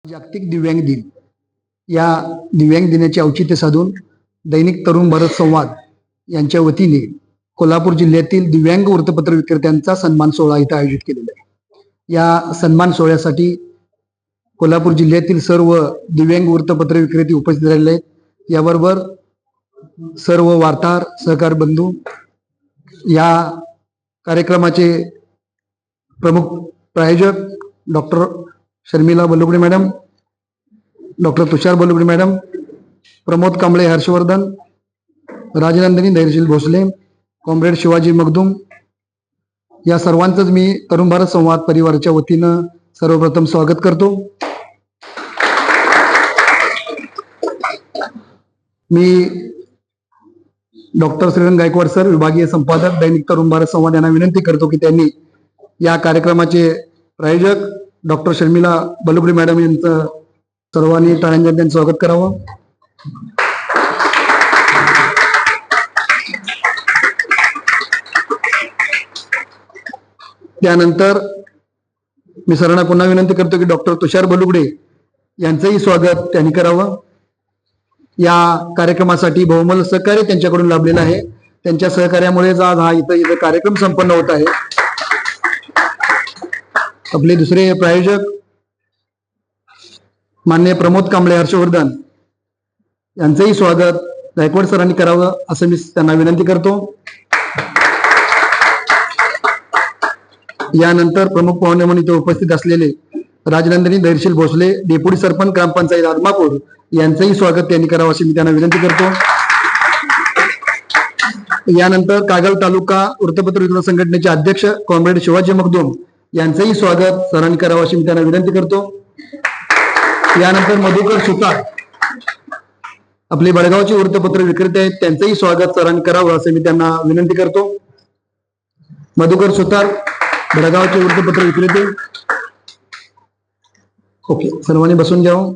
जागतिक दिव्यांग दिन या दिव्यांग दिनाचे औचित्य साधून दैनिक तरुण भारत संवाद यांच्या वतीने कोल्हापूर जिल्ह्यातील दिव्यांग वृत्तपत्र विक्रेत्यांचा सन्मान सोहळा इथं आयोजित केलेला आहे। या सन्मान सोहळ्यासाठी कोल्हापूर जिल्ह्यातील सर्व दिव्यांग वृत्तपत्र विक्रेते उपस्थित राहिले आहेत। याबरोबर सर्व वार्ताहर सहकार बंधू, या कार्यक्रमाचे प्रमुख प्रायोजक डॉक्टर शर्मिला बल्लुगडे मॅडम, डॉक्टर तुषार बल्लुगडे मॅडम, प्रमोद कांबळे हर्षवर्धन, राजनंदिनी धैर्यशील भोसले, कॉम्रेड शिवाजी मगदूम, या सर्वांचंच मी तरुण भारत संवाद परिवाराच्या वतीनं सर्वप्रथम स्वागत करतो। मी डॉक्टर श्रीरंग गायकवाड सर, विभागीय संपादक दैनिक तरुण भारत संवाद यांना विनंती करतो की त्यांनी या कार्यक्रमाचे प्रायोजक डॉक्टर शर्मिला बल्लुगडे मॅडम यांचं सर्वांनी टाळ्यांनी स्वागत करावं। त्यानंतर मी सरांना पुन्हा विनंती करतो की डॉक्टर तुषार बल्लुगडे यांचंही स्वागत त्यांनी करावं। या कार्यक्रमासाठी बहुमोल सहकार्य त्यांच्याकडून लाभलेलं आहे। त्यांच्या सहकार्यामुळेच आज हा इथं कार्यक्रम संपन्न होत आहे। आपले दुसरे प्रायोजक माननीय प्रमोद कांबळे हर्षवर्धन यांचंही स्वागत गायकवाड सरांनी करावं असं मी त्यांना विनंती करतो। यानंतर प्रमुख पाहुणे म्हणून इथे उपस्थित असलेले राजनंदिनी धैर्यशील भोसले, डेप्युटी सरपंच ग्रामपंचायत आदमापूर, यांचंही स्वागत त्यांनी करावं अशी मी त्यांना विनंती करतो। यानंतर कागल तालुका वृत्तपत्र विक्रेता संघटनेचे अध्यक्ष कॉम्रेड शिवाजी मगदूम यांचंही स्वागत सरांनी करावं अशी मी त्यांना विनंती करतो। यानंतर मधुकर सुतार, आपले बडगावचे वृत्तपत्र विक्रेते आहेत, त्यांचंही स्वागत सरांनी करावं असं मी त्यांना विनंती करतो। मधुकर सुतार, बडगावचे वृत्तपत्र विक्रेते। ओके, सर्वांनी बसून घ्यावं।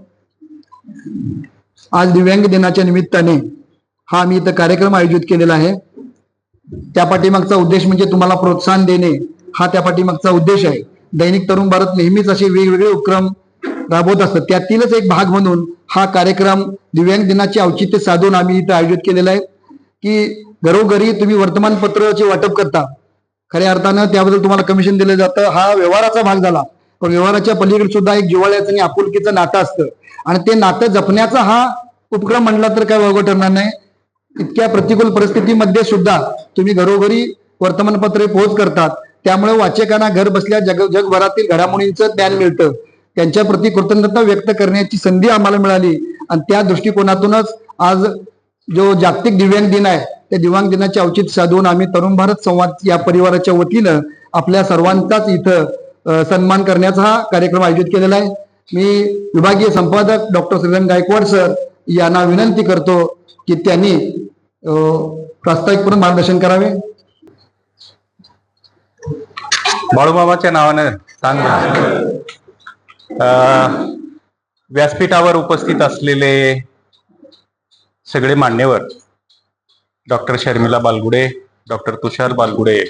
आज दिव्यांग दिनाच्या निमित्ताने हा मी इथं कार्यक्रम आयोजित केलेला आहे। त्या पाठीमागचा उद्देश म्हणजे तुम्हाला प्रोत्साहन देणे, हा त्या पाठीमागचा उद्देश आहे। दैनिक तरुण भारत नेहमीच असे वेगवेगळे उपक्रम राबवत असतात, त्यातीलच एक भाग म्हणून हा कार्यक्रम दिव्यांग दिनाचे औचित्य साधून आम्ही इथं आयोजित केलेला आहे की घरोघरी तुम्ही वर्तमानपत्राचे वाटप करता। खऱ्या अर्थानं त्याबद्दल तुम्हाला कमिशन दिलं जातं, हा व्यवहाराचा भाग झाला, पण व्यवहाराच्या पलीकडे सुद्धा एक जिव्हाळ्याचं आणि आपुलकीचं नातं असतं आणि ते नातं जपण्याचा हा उपक्रम म्हणला तर काय वावगं ठरणार नाही। इतक्या प्रतिकूल परिस्थितीमध्ये सुद्धा तुम्ही घरोघरी वर्तमानपत्रे पोहोच करतात, त्यामुळे वाचकांना घर बसल्या जगभरातील घडामोडींचं ज्ञान मिळतं। त्यांच्या प्रति कृतज्ञता व्यक्त करण्याची संधी आम्हाला मिळाली आणि त्या दृष्टिकोनातूनच आज जो जागतिक दिव्यांग दिन आहे, त्या दिव्यांग दिनाचे औचित्य साधून आम्ही तरुण भारत संवाद या परिवाराच्या वतीनं आपल्या सर्वांचाच इथं सन्मान करण्याचा हा कार्यक्रम आयोजित केलेला आहे। मी विभागीय संपादक डॉक्टर श्रीरंग गायकवाड सर यांना विनंती करतो की त्यांनी प्रास्ताविकपूर्ण मार्गदर्शन करावे। बाळूमामाच्या नावानं व्यासपीठावर उपस्थित असलेले सगळे मान्यवर, डॉक्टर शर्मिला बालगुडे, डॉक्टर तुषार बालगुडे,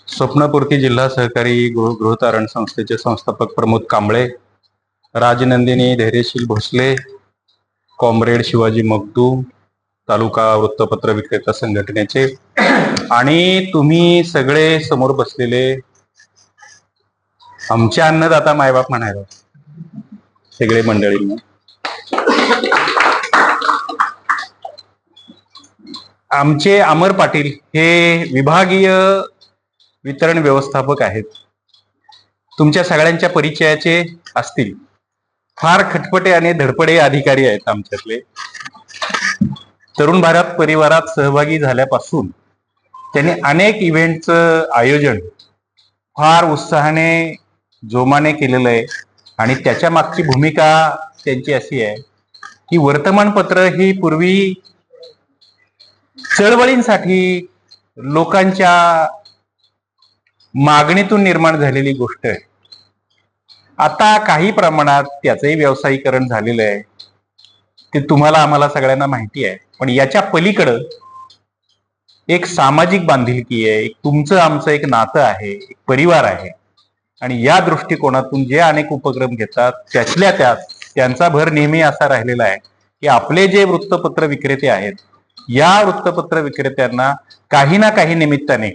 स्वप्नपूर्ती जिल्हा सहकारी गृहतारण संस्थेचे संस्थापक प्रमोद कांबळे, राजनंदिनी धैर्यशील भोसले, कॉम्रेड शिवाजी मगदूम, तालुका वृत्तपत्र विक्रेता संघटनेचे, आणि तुम्ही सगळे समोर बसलेले आमच्या अन्नदाता मायबाप म्हणायला सगळे मंडळी, आमचे अमर पाटील हे विभागीय वितरण व्यवस्थापक आहेत, तुमच्या सगळ्यांच्या परिचयाचे असतील। फार खटपटे आणि धडपडे अधिकारी आहेत आमच्यातले। तरुण भारत परिवारात सहभागी झाल्यापासून त्यांनी अनेक इव्हेंटचं आयोजन फार उत्साहाने जोमाने केलेलं आहे आणि त्याच्या मागची भूमिका त्यांची अशी आहे की वर्तमानपत्र ही पूर्वी चळवळींसाठी लोकांच्या मागणीतून निर्माण झालेली गोष्ट आहे। आता काही प्रमाणात त्याचंही व्यावसायीकरण झालेलं आहे, ते तुम्हाला आम्हाला सगळ्यांना माहिती आहे। पण याच्या पलीकडं एक सामाजिक बांधिलकी आहे, एक तुमचं आमचं एक नातं आहे, एक परिवार आहे। आणि या दृष्टिकोनातून जे अनेक उपक्रम घेतात त्यातल्या त्यात त्यांचा भर नेहमी असा राहिलेला आहे की आपले जे वृत्तपत्र विक्रेते आहेत, या वृत्तपत्र विक्रेत्यांना काही ना काही निमित्ताने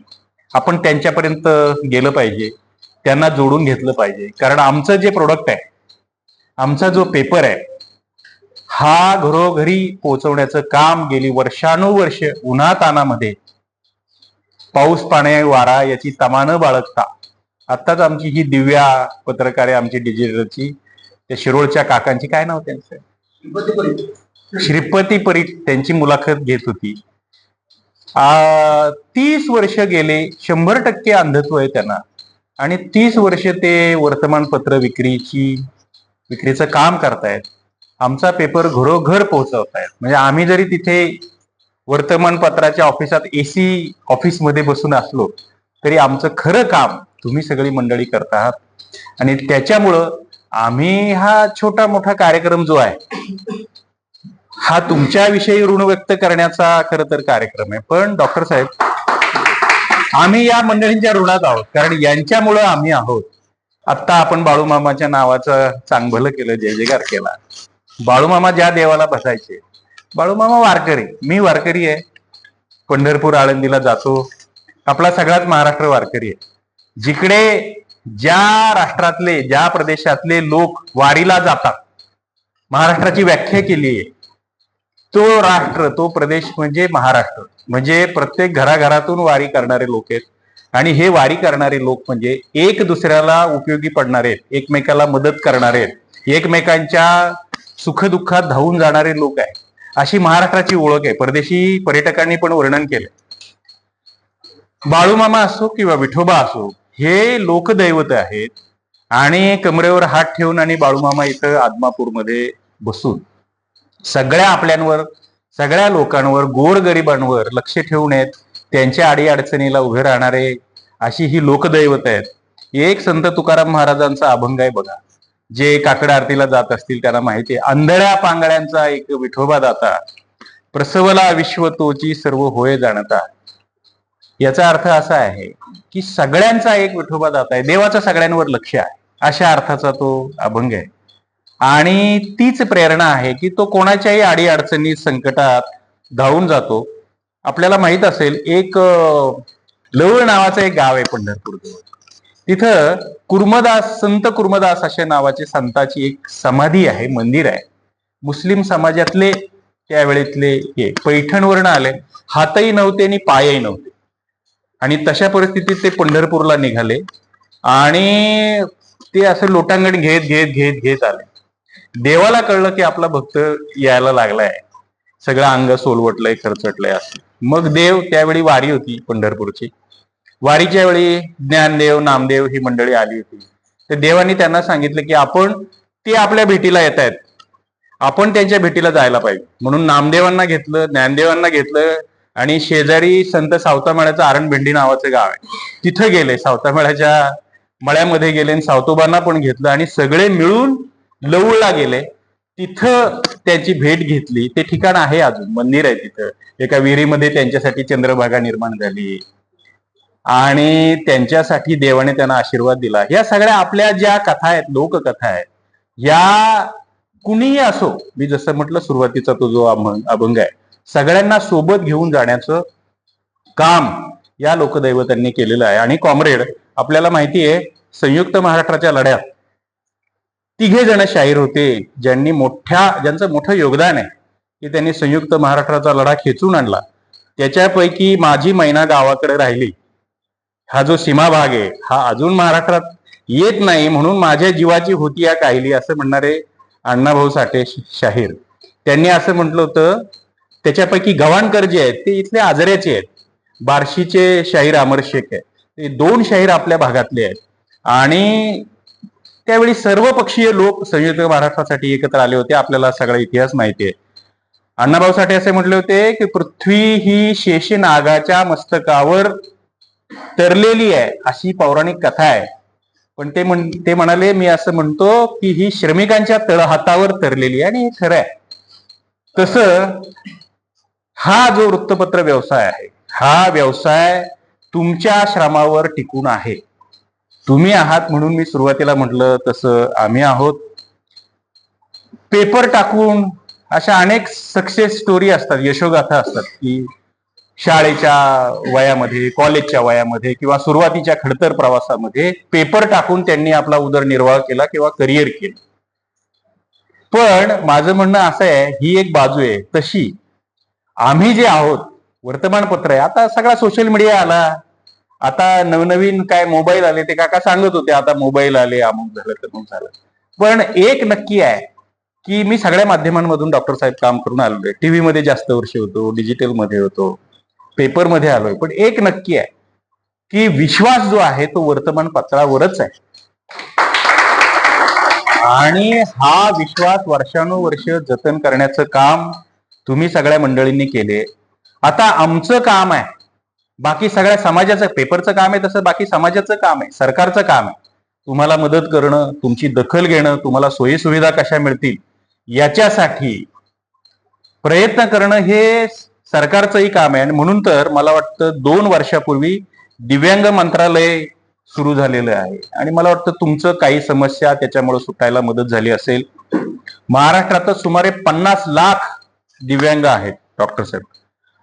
आपण त्यांच्यापर्यंत गेलं पाहिजे, त्यांना जोडून घेतलं पाहिजे. कारण आमचं जे प्रोडक्ट आहे, आमचा जो पेपर आहे, हा घरोघरी पोहोचवण्याचं काम गेली वर्षानुवर्ष उन्हातानामध्ये पाऊस पाणी वारा याची तमा न बाळगता आत्ताच आमची ही दिव्या पत्रकार आहे आमची डिजिटलची, त्या शिरोळच्या काकांची काय नाव त्यांचं, श्रीपती परीट, त्यांची मुलाखत घेत होती. 30 वर्ष गेले, 100% अंधत्व आहे त्यांना, आणि 30 वर्ष ते वर्तमानपत्र विक्रीचं काम करतायत. आमचा पेपर घरोघर पोहोचवतायत. म्हणजे आम्ही जरी तिथे वर्तमानपत्राच्या ऑफिसात AC ऑफिसमध्ये बसून असलो तरी आमचं खरं काम तुम्ही सगळी मंडळी करत आहात. आणि त्याच्यामुळं आम्ही हा छोटा मोठा कार्यक्रम जो आहे हा तुमच्याविषयी ऋण व्यक्त करण्याचा खरं तर कार्यक्रम आहे. पण डॉक्टर साहेब, आम्ही या मंडळींच्या ऋणात आहोत, कारण यांच्यामुळं आम्ही आहोत. आत्ता आपण बाळूमामाच्या नावाचं चांगभलं केलं, जय जयकार केला. बाळूमामा ज्या देवाला बसायचे, बाळूमामा वारकरी, मी वारकरी आहे, पंढरपूर आळंदीला जातो, आपला सगळाच महाराष्ट्र वारकरी आहे. जिकडे ज्या राष्ट्रातले ज्या प्रदेशातले लोक वारीला जातात, महाराष्ट्राची व्याख्या केली आहे, तो राष्ट्र तो प्रदेश म्हणजे महाराष्ट्र. म्हणजे प्रत्येक घराघरातून वारी करणारे लोक आहेत. आणि हे वारी करणारे लोक म्हणजे एक दुसऱ्याला उपयोगी पडणारे आहेत, एकमेकाला मदत करणारे आहेत, एकमेकांच्या सुखदुःखात धावून जाणारे लोक आहेत, अशी महाराष्ट्राची ओळख आहे. परदेशी पर्यटकांनी पण वर्णन केलं. बाळूमामा असो किंवा विठोबा असो, हे लोकदैवत आहेत. आणि कमरेवर हात ठेवून आणि बाळूमामा इथं आदमापूरमध्ये बसून सगळ्या आपल्यांवर, सगळ्या लोकांवर, गोरगरिबांवर लक्ष ठेवून आहेत, त्यांच्या अडीअडचणीला उभे राहणारे अशी ही लोकदैवत आहेत. एक संत तुकाराम महाराजांचा अभंग आहे बघा, जे काकड आरतीला जात असतील त्यांना माहिती आहे. अंधळ्या पांगळ्यांचा एक विठोबा दाता, प्रसवला विश्व तोची सर्व होय जाणता. याचा अर्थ असा आहे की सगळ्यांचा एक विठोबा दाता आहे, देवाचं सगळ्यांवर लक्ष आहे, अशा अर्थाचा तो अभंग आहे. आणि तीच प्रेरणा आहे की तो कोणाच्याही अडीअडचणी संकटात धावून जातो. आपल्याला माहित असेल, एक लवळ नावाचं एक गाव आहे पंढरपूर जवळ, तिथं कुर्मदास, संत कुर्मदास अशा नावाचे संताची एक समाधी आहे, मंदिर आहे. मुस्लिम समाजातले त्यावेळेतले हे पैठणवरनं आले, हातही नव्हते आणि पायही नव्हते, आणि तशा परिस्थितीत ते पंढरपूरला निघाले. आणि ते असं लोटांगण घेत घेत घेत घेत आले. देवाला कळलं की आपला भक्त यायला लागलाय, सगळं अंग सोलवटलंय, खरचटलंय असं. मग देव, त्यावेळी वारी होती पंढरपूरची, वारीच्या वेळी ज्ञानदेव, नामदेव ही मंडळी आली होती. तर देवानी त्यांना सांगितलं की आपण, ते आपल्या भेटीला येत आहेत, आपण त्यांच्या भेटीला जायला पाहिजे. म्हणून नामदेवांना घेतलं, ज्ञानदेवांना घेतलं, आणि शेजारी संत सावतामाळ्याचं आरणभिंडी नावाचं गाव आहे, तिथं गेले, सावतामाळ्याच्या मळ्यामध्ये गेले, आणि सावतोबांना पण घेतलं, आणि सगळे मिळून लवळला गेले. तिथं त्याची भेट घेतली. ते ठिकाण आहे, अजून मंदिर आहे तिथं. एका विहिरीमध्ये त्यांच्यासाठी चंद्रभागा निर्माण झाली, आणि त्यांच्यासाठी देवाने त्यांना आशीर्वाद दिला. या सगळ्या आपल्या ज्या कथा आहेत, लोककथा आहेत, या कुणीही असो, मी जसं म्हटलं सुरुवातीचा तो जो अभंग आहे, सगळ्यांना सोबत घेऊन जाण्याचं काम या लोकदैवतांनी केलेलं आहे. आणि कॉम्रेड, आपल्याला माहिती आहे, संयुक्त महाराष्ट्राच्या लढ्यात 3 जण शाहीर होते, ज्यांचं मोठं योगदान आहे की त्यांनी संयुक्त महाराष्ट्राचा लढा खेचून आणला. त्याच्यापैकी माझी मैना गावाकडे राहिली, हा जो सीमा भाग आहे, हा अजून महाराष्ट्रात येत नाही, म्हणून माझ्या जीवाची होती या काहिली, असं म्हणणारे अण्णाभाऊ साठे शाहीर. त्यांनी असं म्हटलं होतं. त्याच्यापैकी गव्हाणकर जे आहेत ते इथले आजऱ्याचे आहेत, बार्शीचे शाहीर अमर शेख आहेत, ते 2 शाहीर आपल्या भागातले आहेत. आणि त्यावेळी सर्व पक्षीय लोक संयुक्त महाराष्ट्रासाठी एकत्र आले होते. आपल्याला सगळा इतिहास माहिती आहे. अण्णाभाऊ साठे असे म्हटले होते की पृथ्वी ही शेषनागाच्या मस्तकावर तरलेली आहे, अशी पौराणिक कथा आहे. पण ते म्हणाले, मी असं म्हणतो की ही श्रमिकांच्या तळहातावर तरलेली आहे, आणि हे खरं आहे. तसं हा जो वृत्तपत्र व्यवसाय आहे, हा व्यवसाय तुमच्या श्रमावर टिकून आहे. तुम्ही आहात म्हणून मी सुरुवातीला म्हटलं तसं आम्ही आहोत. पेपर टाकून अशा अनेक सक्सेस स्टोरी असतात, यशोगाथा असतात, की शाळेच्या वयामध्ये, कॉलेजच्या वयामध्ये किंवा सुरुवातीच्या खडतर प्रवासामध्ये पेपर टाकून त्यांनी आपला उदरनिर्वाह केला किंवा करिअर केलं. पण माझं म्हणणं असं आहे, ही एक बाजू आहे. तशी आम्ही जे आहोत, वर्तमानपत्र आहे, आता सगळा सोशल मीडिया आला, आता नवनवीन काय मोबाईल आले, ते काका सांगत होते आता मोबाईल आले, अमुक झालं तमुक झालं. पण एक नक्की आहे की मी सगळ्या माध्यमांमधून डॉक्टर साहेब काम करून आलोय. टीव्ही मध्ये जास्त वर्ष होतो, डिजिटल मध्ये होतो, पेपर मध्ये आलोय. पण एक नक्की आहे की विश्वास जो आहे तो वर्तमानपत्रावरच आहे आणि हा विश्वास वर्षानुवर्ष जतन करण्याचं काम तुम्ही सगळ्या मंडळींनी केले. आता आमचं काम आहे, बाकी सगळ्या समाजाचं, पेपरचं काम आहे तसं बाकी समाजाचं काम आहे, सरकारचं काम आहे तुम्हाला मदत करणं, तुमची दखल घेणं, तुम्हाला सोयी सुविधा कशा मिळतील याच्यासाठी प्रयत्न करणं हे सरकारचंही काम आहे. आणि म्हणून तर मला वाटतं 2 वर्षापूर्वी दिव्यांग मंत्रालय सुरू झालेलं आहे आणि मला वाटतं तुमचं काही समस्या त्याच्यामुळे सुटायला मदत झाली असेल. महाराष्ट्रात सुमारे 50 लाख दिव्यांग आहेत डॉक्टर साहेब.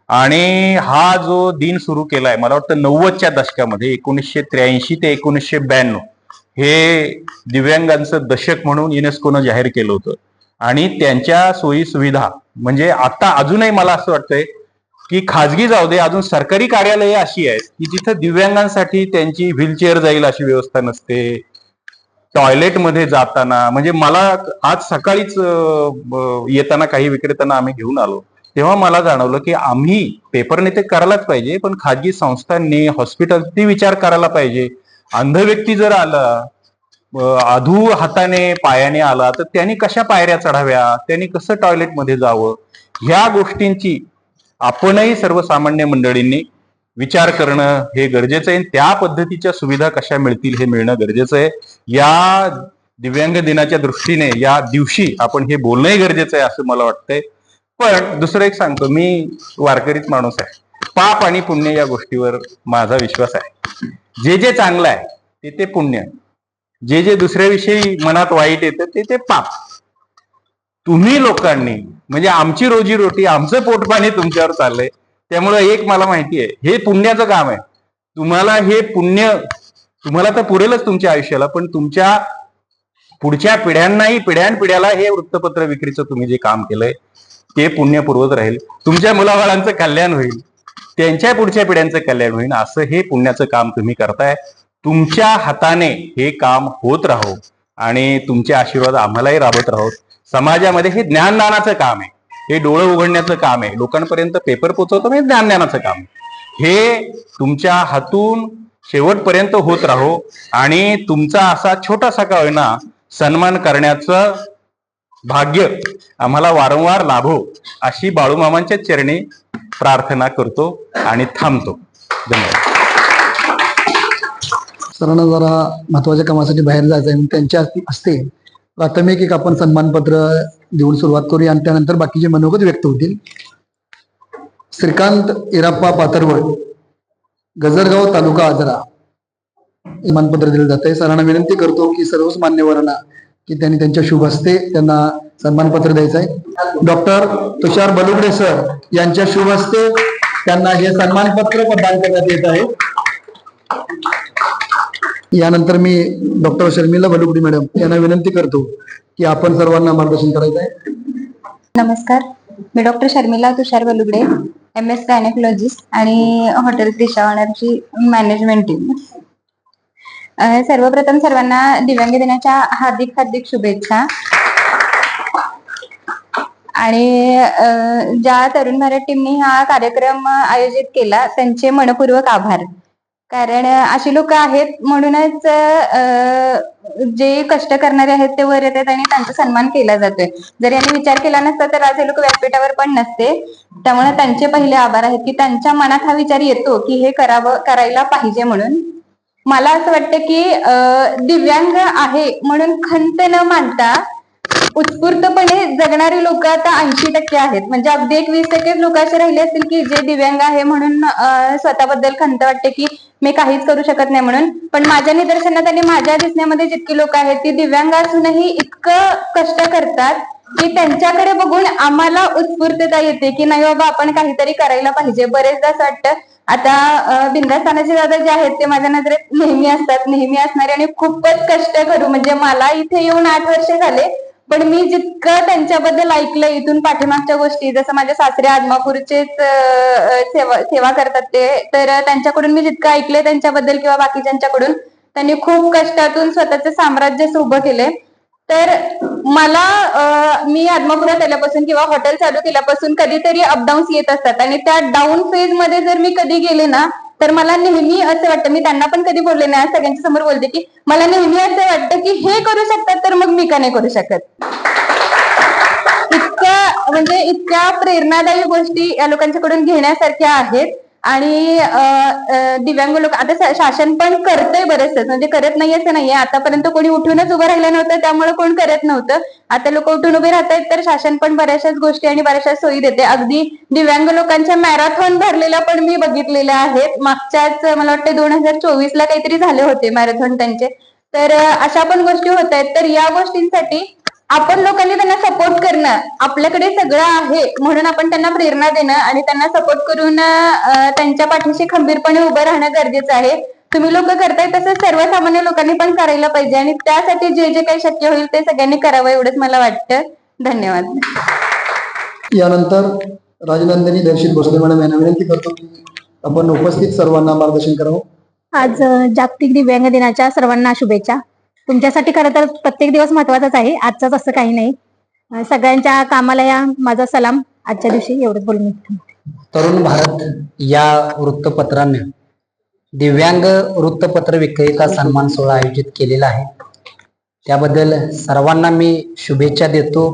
आणि हा जो दिन सुरू केलाय, मला वाटतं 90च्या दशकामध्ये 1983 ते 1992 हे दिव्यांगांचं दशक म्हणून युनेस्कोनं जाहीर केलं होतं. आणि त्यांच्या सोयी सुविधा म्हणजे आता अजूनही मला असं वाटतंय की खाजगी जाऊ दे, अजून सरकारी कार्यालये अशी आहेत की जिथं दिव्यांगांसाठी त्यांची व्हीलचेअर जाईल अशी व्यवस्था नसते. टॉयलेटमध्ये जाताना, म्हणजे मला आज सकाळीच येताना काही विक्रेत्यांना आम्ही घेऊन आलो, तेव्हा मला जाणवलं की आम्ही पेपरने ते करायलाच पाहिजे, पण खाजगी संस्थांनी, हॉस्पिटलनी विचार करायला पाहिजे. अंध व्यक्ती जर आला, अधू हाताने पायाने आला, तर त्यांनी कशा पायऱ्या चढाव्या, त्यांनी कसं टॉयलेटमध्ये जावं, ह्या गोष्टींची आपणही सर्वसामान्य मंडळींनी विचार करणं हे गरजेचं आहे. त्या पद्धतीच्या सुविधा कशा मिळतील हे मिळणं गरजेचं आहे. या दिव्यांग दिनाच्या दृष्टीने या दिवशी आपण हे बोलणंही गरजेचं आहे असं मला वाटतंय. पण दुसरं एक सांगतो, मी वारकरीत माणूस आहे, पाप आणि पुण्य या गोष्टीवर माझा विश्वास आहे. जे जे चांगलं आहे ते पुण्य, जे जे दुसऱ्याविषयी मनात वाईट येतं ते पाप. तुम्ही लोकांनी, म्हणजे आमची रोजीरोटी, आमचं पोटपाणी तुमच्यावर चाललंय, त्यामुळे एक मला माहिती आहे, हे पुण्याचं काम आहे. तुम्हाला हे पुण्य तुम्हाला तर पुरेलच तुमच्या आयुष्याला, पण तुमच्या पुढच्या पिढ्यांनाही, पिढ्याला हे वृत्तपत्र विक्रीचं तुम्ही जे काम केलंय ते पुण्य पुरवत राहील. तुमच्या मुलाबाळांचं कल्याण होईल, त्यांच्या पुढच्या पिढ्यांचं कल्याण होईल, असं हे पुण्याचं काम तुम्ही करताय. तुमच्या हाताने हे काम होत राहो आणि तुमचे आशीर्वाद आम्हालाही राबत राहोत. समाजामध्ये हे ज्ञानदानाचं काम आहे, हे डोळं उघडण्याचं काम आहे, लोकांपर्यंत पेपर पोहोचवतो म्हणजे ज्ञानदानाचं काम आहे. हे तुमच्या हातून शेवटपर्यंत होत राहो आणि तुमचा असा छोटासा का होईना सन्मान करण्याचं भाग्य आम्हाला वारंवार लाभो अशी बाळूमामांच्या चरणी प्रार्थना करतो आणि थांबतो. धन्यवाद. सरांना जरा महत्वाच्या कामासाठी बाहेर जायचं आहे, त्यांच्या हस्ते प्राथमिक एक आपण सन्मानपत्र देऊन सुरुवात करूया आणि त्यानंतर बाकीचे मनोगत व्यक्त होतील. श्रीकांत इराप्पा पातरवड, गजरगाव, तालुका आजरा, सन्मानपत्र दिलं जात आहे. सरांना विनंती करतो की सर्वच मान्यवरांना की त्यांनी त्यांच्या शुभ हस्ते त्यांना सन्मानपत्र द्यायचं आहे. डॉक्टर तुषार बलुगडे सर यांच्या शुभ हस्ते त्यांना हे सन्मानपत्र प्रदान करण्यात येत आहे. यानंतर मी डॉक्टर शर्मिला बलुगडे मॅडम यांना विनंती करतो की आपण सर्वांना मार्गदर्शन करायचं आहे. नमस्कार, मी डॉक्टर शर्मिला तुषार बलुगडे, MS गायनेकोलॉजिस्ट आणि हॉटेल दिशा ऑनरची मॅनेजमेंट टीम. सर्वप्रथम सर्वांना दिव्यांग दिनाच्या हार्दिक हार्दिक शुभेच्छा. आणि ज्या तरुण भारत टीमने हा कार्यक्रम आयोजित केला त्यांचे मनपूर्वक आभार. कारण अशी लोक आहेत म्हणूनच जे कष्ट करणारे आहेत ते वर येतात आणि त्यांचा सन्मान केला जातोय. जर यांनी विचार केला नसता तर आज हे लोक व्यासपीठावर पण नसते. त्यामुळे त्यांचे पहिले आभार आहेत की त्यांच्या मनात हा विचार येतो की हे करायला पाहिजे. म्हणून मला असं वाटतं की दिव्यांग आहे म्हणून खंत न मानता उत्स्फूर्तपणे जगणारी लोक आता 80% आहेत. म्हणजे अगदी 20% लोक असे राहिले असतील की जे दिव्यांग आहे म्हणून स्वतःबद्दल खंत वाटते की मी काहीच करू शकत नाही म्हणून. पण माझ्या निदर्शनात आणि माझ्या दिसण्यामध्ये जितकी लोक आहेत ती दिव्यांग असूनही इतकं कष्ट करतात की त्यांच्याकडे बघून आम्हाला उत्स्फूर्तता येते की नाही बाबा आपण काहीतरी करायला पाहिजे. बरेचदा असं वाटतं आता बिंदास तानाजी दादा जे आहेत ते माझ्या नजरेत नेहमी असतात, नेहमी असणारे आणि खूपच कष्ट करू. म्हणजे मला इथे येऊन 8 वर्ष झाले, पण मी जितकं त्यांच्याबद्दल ऐकलं इथून पाठीमागच्या गोष्टी, जसं माझे सासरे आदमापूरचेच सेवा करतात ते, तर त्यांच्याकडून मी जितकं ऐकलंय त्यांच्याबद्दल किंवा बाकीच्यांच्याकडून, त्यांनी खूप कष्टातून स्वतःचं साम्राज्य उभं केलंय. तर मला मी आदमापुरात आल्यापासून किंवा हॉटेल चालू केल्यापासून कधीतरी अपडाऊन्स येत असतात आणि त्या डाऊन फेज मध्ये जर मी कधी गेले ना तर मला नेहमी असं वाटतं, मी त्यांना पण कधी बोलले नाही, सगळ्यांच्या समोर बोलते की मला नेहमी असं वाटतं की हे करू शकतात तर मग मी का नाही करू शकत. इतक्या म्हणजे इतक्या प्रेरणादायी गोष्टी या लोकांच्याकडून घेण्यासारख्या आहेत. आणि दिव्यांग लोक आता शासन पण करतंय बरेचसे, म्हणजे करत नाही असं नाहीये. आतापर्यंत कोणी उठूनच उभं राहिलं नव्हतं त्यामुळे कोण करत नव्हतं. आता लोक उठून उभे राहत आहेत तर शासन पण बऱ्याचशाच गोष्टी आणि बऱ्याचशा सोयी देते. अगदी दिव्यांग लोकांच्या मॅरेथॉन भरलेल्या पण मी बघितलेल्या आहेत. मागच्याच मला वाटतं 2024 ला काहीतरी झाले होते मॅरेथॉन त्यांचे. तर अशा पण गोष्टी होत आहेत. तर या गोष्टींसाठी आपण लोकांनी त्यांना सपोर्ट करणं, आपल्याकडे सगळं आहे म्हणून आपण त्यांना प्रेरणा देणं आणि त्यांना सपोर्ट करून त्यांच्या पाठीशी खंबीरपणे उभं राहणं गरजेचं आहे. तुम्ही लोक करताय तसंच सर्वसामान्य लोकांनी पण करायला पाहिजे आणि त्यासाठी जे जे काही शक्य होईल ते सगळ्यांनी करावं एवढंच मला वाटतं. धन्यवाद. यानंतर राजनंदिनी दर्शित भोसले मॅडम यांना विनंती करतो की आपण उपस्थित सर्वांना मार्गदर्शन करावं. आज जागतिक दिव्यांग दिनाच्या सर्वांना शुभेच्छा. तुमच्यासाठी खरं तर प्रत्येक दिवस महत्वाचाच आहे, आजचाच असं काही नाही. सगळ्यांच्या कामाला या माझा सलाम. आजच्या दिवशी एवढंच बोलून मी थांबते. तरुण भारत या वृत्तपत्राने दिव्यांग वृत्तपत्र विक्रेता सन्मान सोहळा आयोजित केलेला आहे. त्याबद्दल सर्वांना मी शुभेच्छा देतो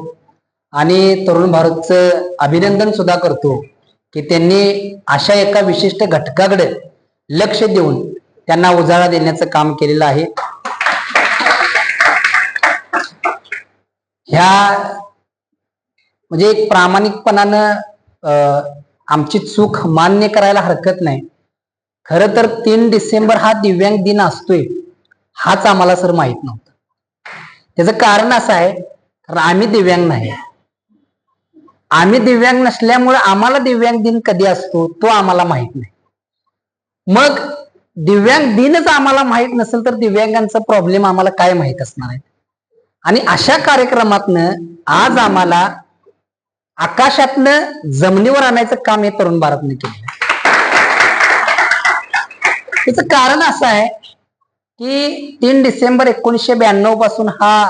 आणि तरुण भारतचं अभिनंदन सुद्धा करतो की त्यांनी अशा एका विशिष्ट घटकाकडे लक्ष देऊन त्यांना उजाळा देण्याचं काम केलेलं आहे. ह्या म्हणजे एक प्रामाणिकपणानं आमची चूक मान्य करायला हरकत नाही. खरं तर 3 डिसेंबर हा दिव्यांग दिन असतोय हाच आम्हाला सर माहित नव्हतं. त्याचं कारण असं आहे कारण आम्ही दिव्यांग नाही. आम्ही दिव्यांग नसल्यामुळे आम्हाला दिव्यांग दिन कधी असतो तो आम्हाला माहित नाही. मग दिव्यांग दिनच आम्हाला माहित नसेल तर दिव्यांगांचा प्रॉब्लेम आम्हाला काय माहित असणार आहे. आणि अशा कार्यक्रमातनं आज आम्हाला आकाशातनं जमिनीवर आणायचं काम हे तरुण भारतने केलं. त्याचं कारण असं आहे की 3 डिसेंबर 1992 पासून हा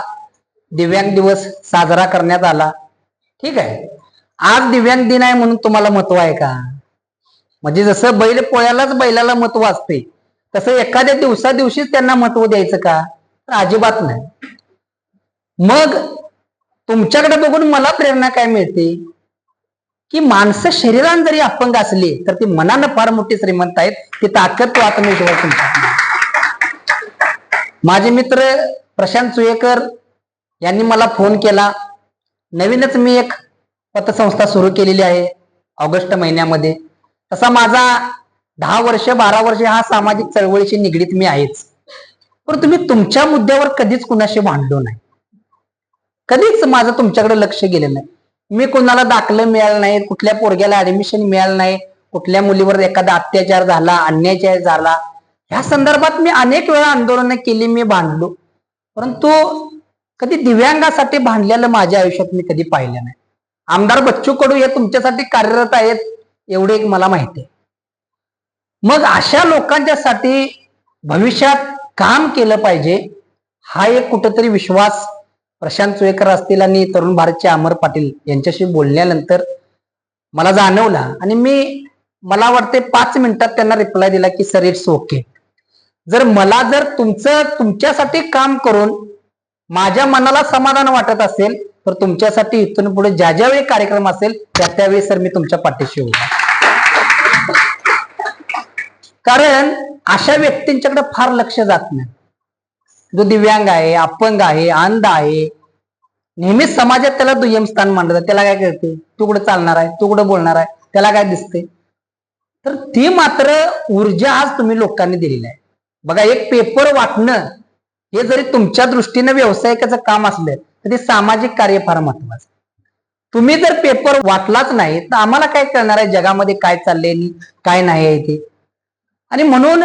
दिव्यांग दिवस साजरा करण्यात आला. ठीक आहे, आज दिव्यांग दिन आहे म्हणून तुम्हाला महत्व आहे का? म्हणजे जसं बैल पोळ्यालाच बैलाला महत्व असते तसं एखाद्या दिवसादिवशीच त्यांना महत्व द्यायचं का? तर अजिबात नाही. मग तुमच्याकडे बघून मला प्रेरणा काय मिळते की माणसं शरीराने जरी अपंग असली तर ती मनानं फार मोठी श्रीमंत आहेत. ती ताकद तो आत्मविश्वास तुमच्या. माझे मित्र प्रशांत सुयेकर यांनी मला फोन केला. नवीनच मी एक पतसंस्था सुरू केलेली आहे ऑगस्ट महिन्यामध्ये. तसा माझा 10 वर्ष 12 वर्ष हा सामाजिक चळवळीशी निगडीत मी आहेच. परंतु मी तुमच्या मुद्द्यावर कधीच कुणाशी भांडलो नाही. कधीच माझं तुमच्याकडे लक्ष गेलं नाही. मी कोणाला दाखलं मिळालं नाही, कुठल्या पोरग्याला ऍडमिशन मिळालं नाही, कुठल्या मुलीवर एखादा अत्याचार झाला, अन्याय झाला, ह्या संदर्भात मी अनेक वेळा आंदोलनं केली, मी भांडलो. परंतु कधी दिव्यांगासाठी भांडलेलं माझ्या आयुष्यात मी कधी पाहिलं नाही. आमदार बच्चू कडू हे तुमच्यासाठी कार्यरत आहेत एवढे एक मला माहिती आहे. मग अशा लोकांच्यासाठी भविष्यात काम केलं पाहिजे हा एक कुठंतरी विश्वास प्रशांत सुयेकर असतील आणि तरुण भारतचे अमर पाटील यांच्याशी बोलल्यानंतर मला जाणवला आणि मला वाटते 5 मिनिटात त्यांना रिप्लाय दिला की सर इट्स ओके. जर तुमच्यासाठी काम करून माझ्या मनाला समाधान वाटत असेल तर तुमच्यासाठी इथून पुढे ज्या ज्यावेळी कार्यक्रम असेल त्यावेळी सर मी तुमच्या पाठीशी होईल. कारण अशा व्यक्तींच्याकडे फार लक्ष जात नाही. जो दिव्यांग आहे, अपंग आहे, अंध आहे, नेहमीच समाजात त्याला दुय्यम स्थान मानलं जातं. त्याला काय कळते, तू कुठं चालणार आहे, तू कुठं बोलणार आहे, त्याला काय दिसते. तर ती मात्र ऊर्जा आज तुम्ही लोकांनी दिलेली आहे. बघा, एक पेपर वाटणं हे जरी तुमच्या दृष्टीनं व्यावसायिकाचं काम असलं तरी सामाजिक कार्य फार महत्वाचं. तुम्ही जर पेपर वाटलाच नाही तर आम्हाला काय कळणार आहे जगामध्ये काय चाललंय काय नाही आहे ते. आणि म्हणून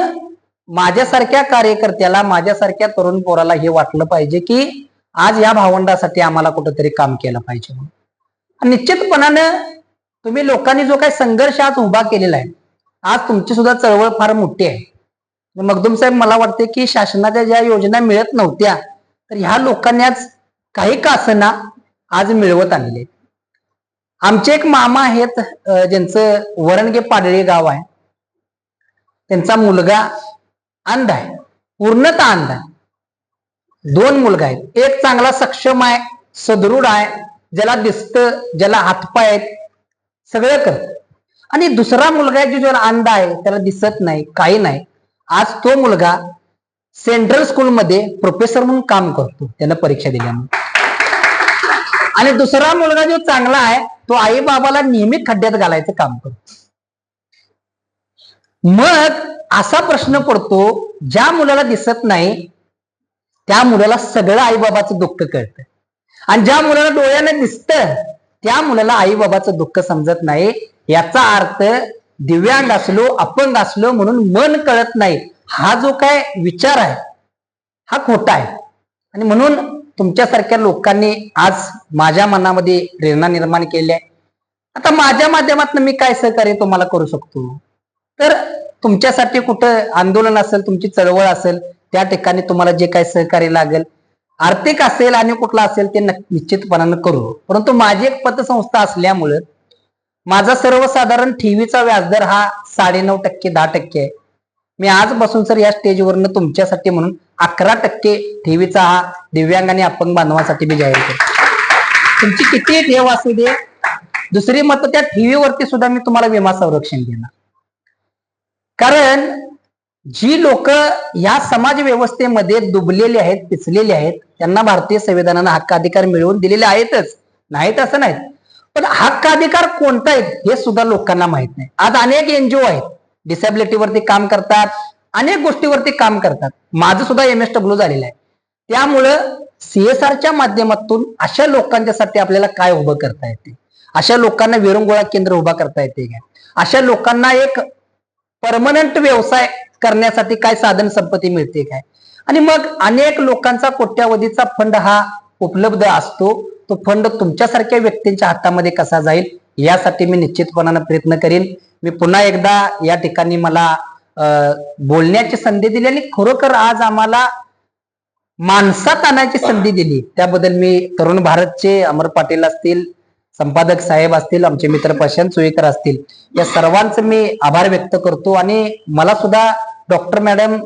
माझ्यासारख्या कार्यकर्त्याला, माझ्यासारख्या तरुण पोराला हे वाटलं पाहिजे की आज या भावंडासाठी आम्हाला कुठंतरी काम केलं पाहिजे म्हणून. आणि निश्चितपणानं तुम्ही लोकांनी जो काही संघर्ष आज उभा केलेला आहे, आज तुमची सुद्धा चळवळ फार मोठी आहे. मखदूम साहेब, मला वाटते की शासनाच्या ज्या योजना मिळत नव्हत्या तर ह्या लोकांनी आज काही का असना आज मिळवत आणले. आमचे एक मामा आहेत ज्यांचं वरणगे पाडळी गाव आहे. त्यांचा मुलगा अंध आहे, पूर्णतः अंध आहे. 2 मुलगा आहेत. एक चांगला सक्षम आहे, सदृढ आहे, ज्याला दिसतं, ज्याला हातपाय आहेत, सगळं करत. आणि दुसरा मुलगा आहे जो अंध आहे, त्याला दिसत नाही, काही नाही. आज तो मुलगा सेंट्रल स्कूलमध्ये प्रोफेसर म्हणून काम करतो, त्यानं परीक्षा दिल्यामुळे. आणि दुसरा मुलगा जो चांगला आहे तो आई बाबाला नेहमी खड्ड्यात घालायचं काम करतो. मग असा प्रश्न पडतो, ज्या मुलाला दिसत नाही त्या मुलाला सगळं आईबाबाचं दुःख कळतं, आणि ज्या मुलाला डोळ्याने दिसतं त्या मुलाला आईबाबाचं दुःख समजत नाही. याचा अर्थ दिव्यांग असलो, अपंग असलो म्हणून मन कळत नाही, हा जो काय विचार आहे हा खोटा आहे. आणि म्हणून तुमच्यासारख्या लोकांनी आज माझ्या मनामध्ये प्रेरणा निर्माण केली आहे. आता माझ्या माध्यमातून मी काय सहकार्य तुम्हाला करू शकतो, तर तुमच्यासाठी कुठं आंदोलन असेल, तुमची चळवळ असेल, त्या ठिकाणी तुम्हाला जे काही सहकार्य लागेल, आर्थिक असेल आणि कुठला असेल ते निश्चितपणानं करू. परंतु माझी एक पतसंस्था असल्यामुळं माझा सर्वसाधारण ठेवीचा व्याजदर हा 9.5% 10% आहे. मी आजपासून सर या स्टेजवरनं तुमच्यासाठी म्हणून 11% ठेवीचा हा दिव्यांग आणि अपंग बांधवांसाठी मी जाहीर करतो. तुमची किती ठेव असू दे, दुसरी मत त्या ठेवीवरती सुद्धा मी तुम्हाला विमा संरक्षण देणार. कारण जी लोक या समाज व्यवस्थेमध्ये डुबलेली आहेत, पिचलेली आहेत, त्यांना भारतीय संविधानानं हक्क अधिकार मिळवून दिलेले आहेतच, नाहीत असं नाही. पण हक्क अधिकार कोणता आहे हे सुद्धा लोकांना माहित नाही. आज अनेक एनजीओ आहेत, डिसेबिलिटीवरती काम करतात, अनेक गोष्टीवरती काम करतात. माझं सुद्धा MSW झालेलं आहे. त्यामुळं CSRच्या माध्यमातून अशा लोकांच्यासाठी आपल्याला काय उभं करता येते, अशा लोकांना विरंगुळा केंद्र उभा करता येते काय, अशा लोकांना एक परमनंट व्यवसाय करण्यासाठी काय साधन संपत्ती मिळते काय. आणि मग अनेक लोकांचा कोट्यावधीचा फंड हा उपलब्ध असतो. तो फंड तुमच्यासारख्या व्यक्तींच्या हातामध्ये कसा जाईल यासाठी मी निश्चितपणानं प्रयत्न करेन. मी पुन्हा एकदा या ठिकाणी मला बोलण्याची संधी दिली आणि खरोखर आज आम्हाला माणसात आणायची संधी दिली त्याबद्दल मी तरुण भारतचे अमर पाटील असतील, संपादक साहेब असतील, आमचे मित्र प्रशांत सुयेकर असतील, या सर्वांचे मी आभार व्यक्त करतो. आणि मला सुद्धा डॉक्टर मॅडम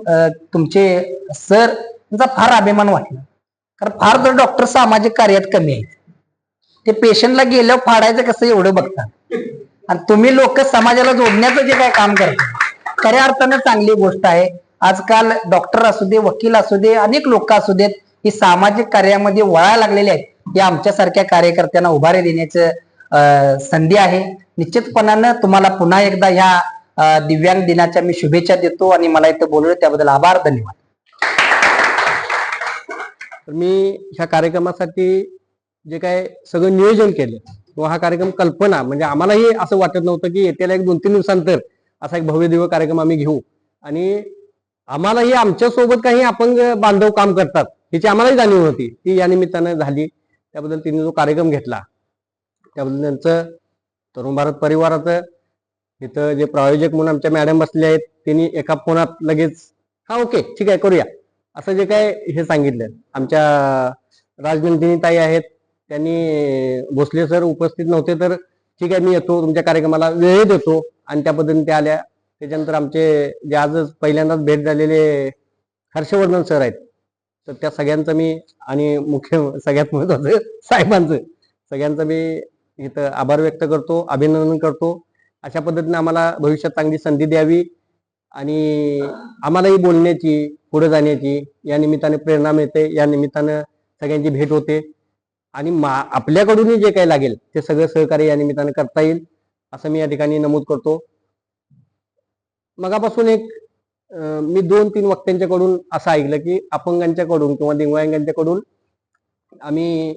तुमचे सर यांचा फार अभिमान वाटला. कारण फार तर डॉक्टर सामाजिक कार्यात कमी आहेत. ते पेशंटला गेल्यावर फाडायचं कसं एवढं बघतात, आणि तुम्ही लोक समाजाला जोडण्याचं जे काय काम करता खऱ्या अर्थानं चांगली गोष्ट आहे. आजकाल डॉक्टर असू दे, वकील असू दे, अनेक लोक असू देत, ही सामाजिक कार्यामध्ये वळायला लागलेले आहेत. हे आमच्यासारख्या कार्यकर्त्यांना उभारी देण्याचं संधी आहे. निश्चितपणानं तुम्हाला पुन्हा एकदा ह्या दिव्यांग दिनाच्या मी शुभेच्छा देतो आणि मला इथं बोलवलं त्याबद्दल आभार, धन्यवाद. तर मी ह्या कार्यक्रमासाठी जे काय सगळं नियोजन केलं किंवा हा कार्यक्रम कल्पना म्हणजे आम्हालाही असं वाटत नव्हतं की येत्याला 1-2-3 दिवसांतर असा एक भव्य दिव्य कार्यक्रम आम्ही घेऊ. आणि आम्हालाही आमच्या सोबत काही अपंग बांधव काम करतात ह्याची आम्हालाही जाणीव होती, ती या निमित्तानं झाली. त्याबद्दल त्यांनी जो कार्यक्रम घेतला त्याबद्दल त्यांचं तरुण भारत परिवाराचं इथं जे प्रायोजक म्हणून आमच्या मॅडम बसले आहेत त्यांनी एका फोनात लगेच हा ओके ठीक आहे करूया असं जे काय हे सांगितलं. आमच्या राजनंदिनी ताई आहेत, त्यांनी भोसले सर उपस्थित नव्हते तर ठीक आहे मी येतो तुमच्या कार्यक्रमाला, वेळ देतो, आणि त्या पद्धतीने त्या आल्या. त्याच्यानंतर आमचे जे आजच पहिल्यांदाच भेट झालेले हर्षवर्धन सर आहेत, तर त्या सगळ्यांचं मी आणि मुख्य सगळ्यात महत्वाचं साहेबांचं सगळ्यांचं मी इथं आभार व्यक्त करतो, अभिनंदन करतो. अशा पद्धतीने आम्हाला भविष्यात चांगली संधी द्यावी आणि आम्हालाही बोलण्याची, पुढे जाण्याची या निमित्ताने प्रेरणा मिळते, या निमित्तानं सगळ्यांची भेट होते. आणि आपल्याकडूनही जे काही लागेल ते सगळं सहकार्य या निमित्तानं करता येईल असं मी या ठिकाणी नमूद करतो. मगापासून मी 2-3 वक्त्यांच्याकडून असं ऐकलं की अपंगांच्याकडून किंवा दिव्यांगांच्याकडून आम्ही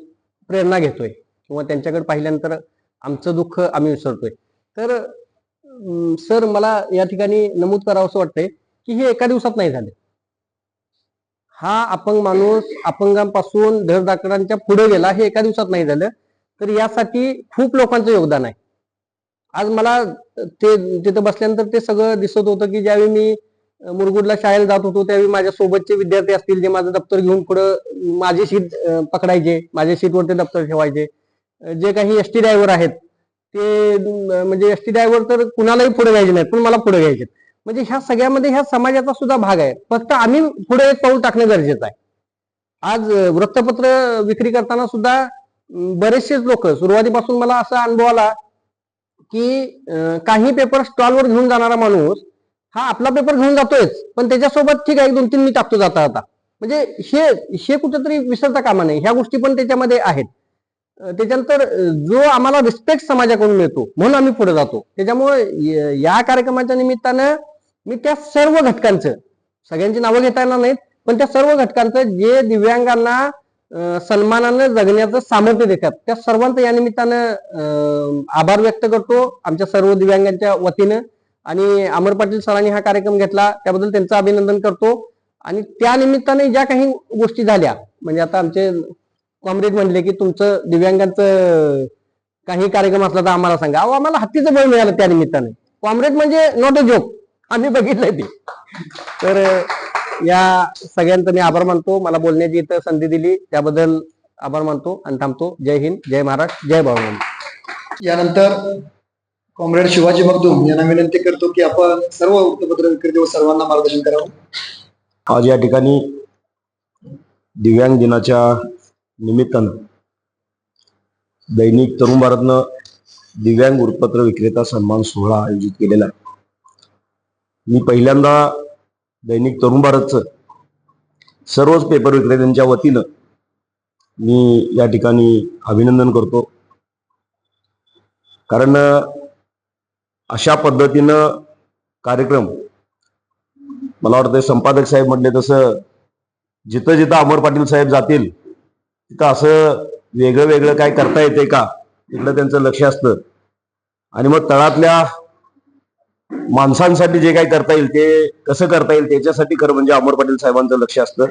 प्रेरणा घेतोय किंवा त्यांच्याकडे पाहिल्यानंतर आमचं दुःख आम्ही विसरतोय. तर सर, मला या ठिकाणी नमूद करावं असं वाटतंय की हे एका दिवसात नाही झालं. हा अपंग माणूस अपंगांपासून धडधाकडांच्या पुढे गेला, हे एका दिवसात नाही झालं. तर यासाठी खूप लोकांचं योगदान आहे. आज मला ते तिथं बसल्यानंतर ते सगळं दिसत होतं की ज्यावेळी मी मुरगुडला शाळेला जात होतो त्यावेळी माझ्या सोबतचे विद्यार्थी असतील जे माझं दप्तर घेऊन पुढं माझी सीट पकडायचे, माझ्या सीटवरती दप्तर ठेवायचे. जे काही एसटी ड्रायव्हर आहेत ते म्हणजे एसटी ड्रायव्हर तर कुणालाही पुढे घ्यायचे नाहीत, पण मला पुढे घ्यायचे. म्हणजे ह्या सगळ्यामध्ये ह्या समाजाचा सुद्धा भाग आहे. फक्त आम्ही पुढे एक पाऊल टाकणं गरजेचं आहे. आज वृत्तपत्र विक्री करताना सुद्धा बरेचसेच लोक, सुरुवातीपासून मला असा अनुभव आला की काही पेपर स्टॉलवर घेऊन जाणारा माणूस हा आपला पेपर घेऊन जातोयच, पण त्याच्यासोबत ठीक आहे 2-3 मी टाकतो जाता जाता. म्हणजे हे कुठेतरी विसरता कामा नये. ह्या गोष्टी पण त्याच्यामध्ये आहेत. त्याच्यानंतर जो आम्हाला रिस्पेक्ट समाजाकडून मिळतो म्हणून आम्ही पुढे जातो. त्याच्यामुळे या कार्यक्रमाच्या निमित्तानं मी त्या सर्व घटकांचं, सगळ्यांची नावं घेता येणार नाहीत, पण त्या सर्व घटकांचं जे दिव्यांगांना सन्मानानं जगण्याचं सामर्थ्य देतात त्या सर्वांचं या निमित्तानं आभार व्यक्त करतो आमच्या सर्व दिव्यांगांच्या वतीनं. आणि अमर पाटील सरांनी हा कार्यक्रम घेतला त्याबद्दल त्यांचं अभिनंदन करतो. आणि त्या निमित्ताने ज्या काही गोष्टी झाल्या, म्हणजे आता आमचे कॉम्रेड म्हणले की तुमचं दिव्यांगांचं काही कार्यक्रम असला तर आम्हाला सांगा. अहो, आम्हाला हत्तीचं बळ मिळालं त्या निमित्ताने. कॉम्रेड म्हणजे नॉट अ जोक, आम्ही बघितलंय ते. तर या सगळ्यांचं मी आभार मानतो. मला बोलण्याची इथं संधी दिली त्याबद्दल आभार मानतो आणि थांबतो. जय हिंद, जय महाराष्ट्र, जय भाऊ. यानंतर कॉम्रेड शिवाजी मगदूम यांना विनंती करतो की आपण सर्व वृत्तपत्र विक्रेते व सर्वांना मार्गदर्शन करावं. आज या ठिकाणी दिव्यांग दिनाच्या निमित्तानं दैनिक तरुण भारतनं दिव्यांग वृत्तपत्र विक्रेता सन्मान सोहळा आयोजित केलेला आहे. मी पहिल्यांदा दैनिक तरुण भारतचं सर्वच पेपर विक्रेत्यांच्या वतीनं मी या ठिकाणी अभिनंदन करतो. कारण अशा पद्धतीनं कार्यक्रम, मला वाटतं संपादक साहेब म्हटले तसं जिथं जिथं अमर पाटील साहेब जातील तिथं असं वेगळं वेगळं काय करता येते का तिकडं त्यांचं लक्ष असतं. आणि मग तळातल्या माणसांसाठी जे काही करता येईल ते कसं करता येईल त्याच्यासाठी खरं म्हणजे अमर पाटील साहेबांचं लक्ष असतं.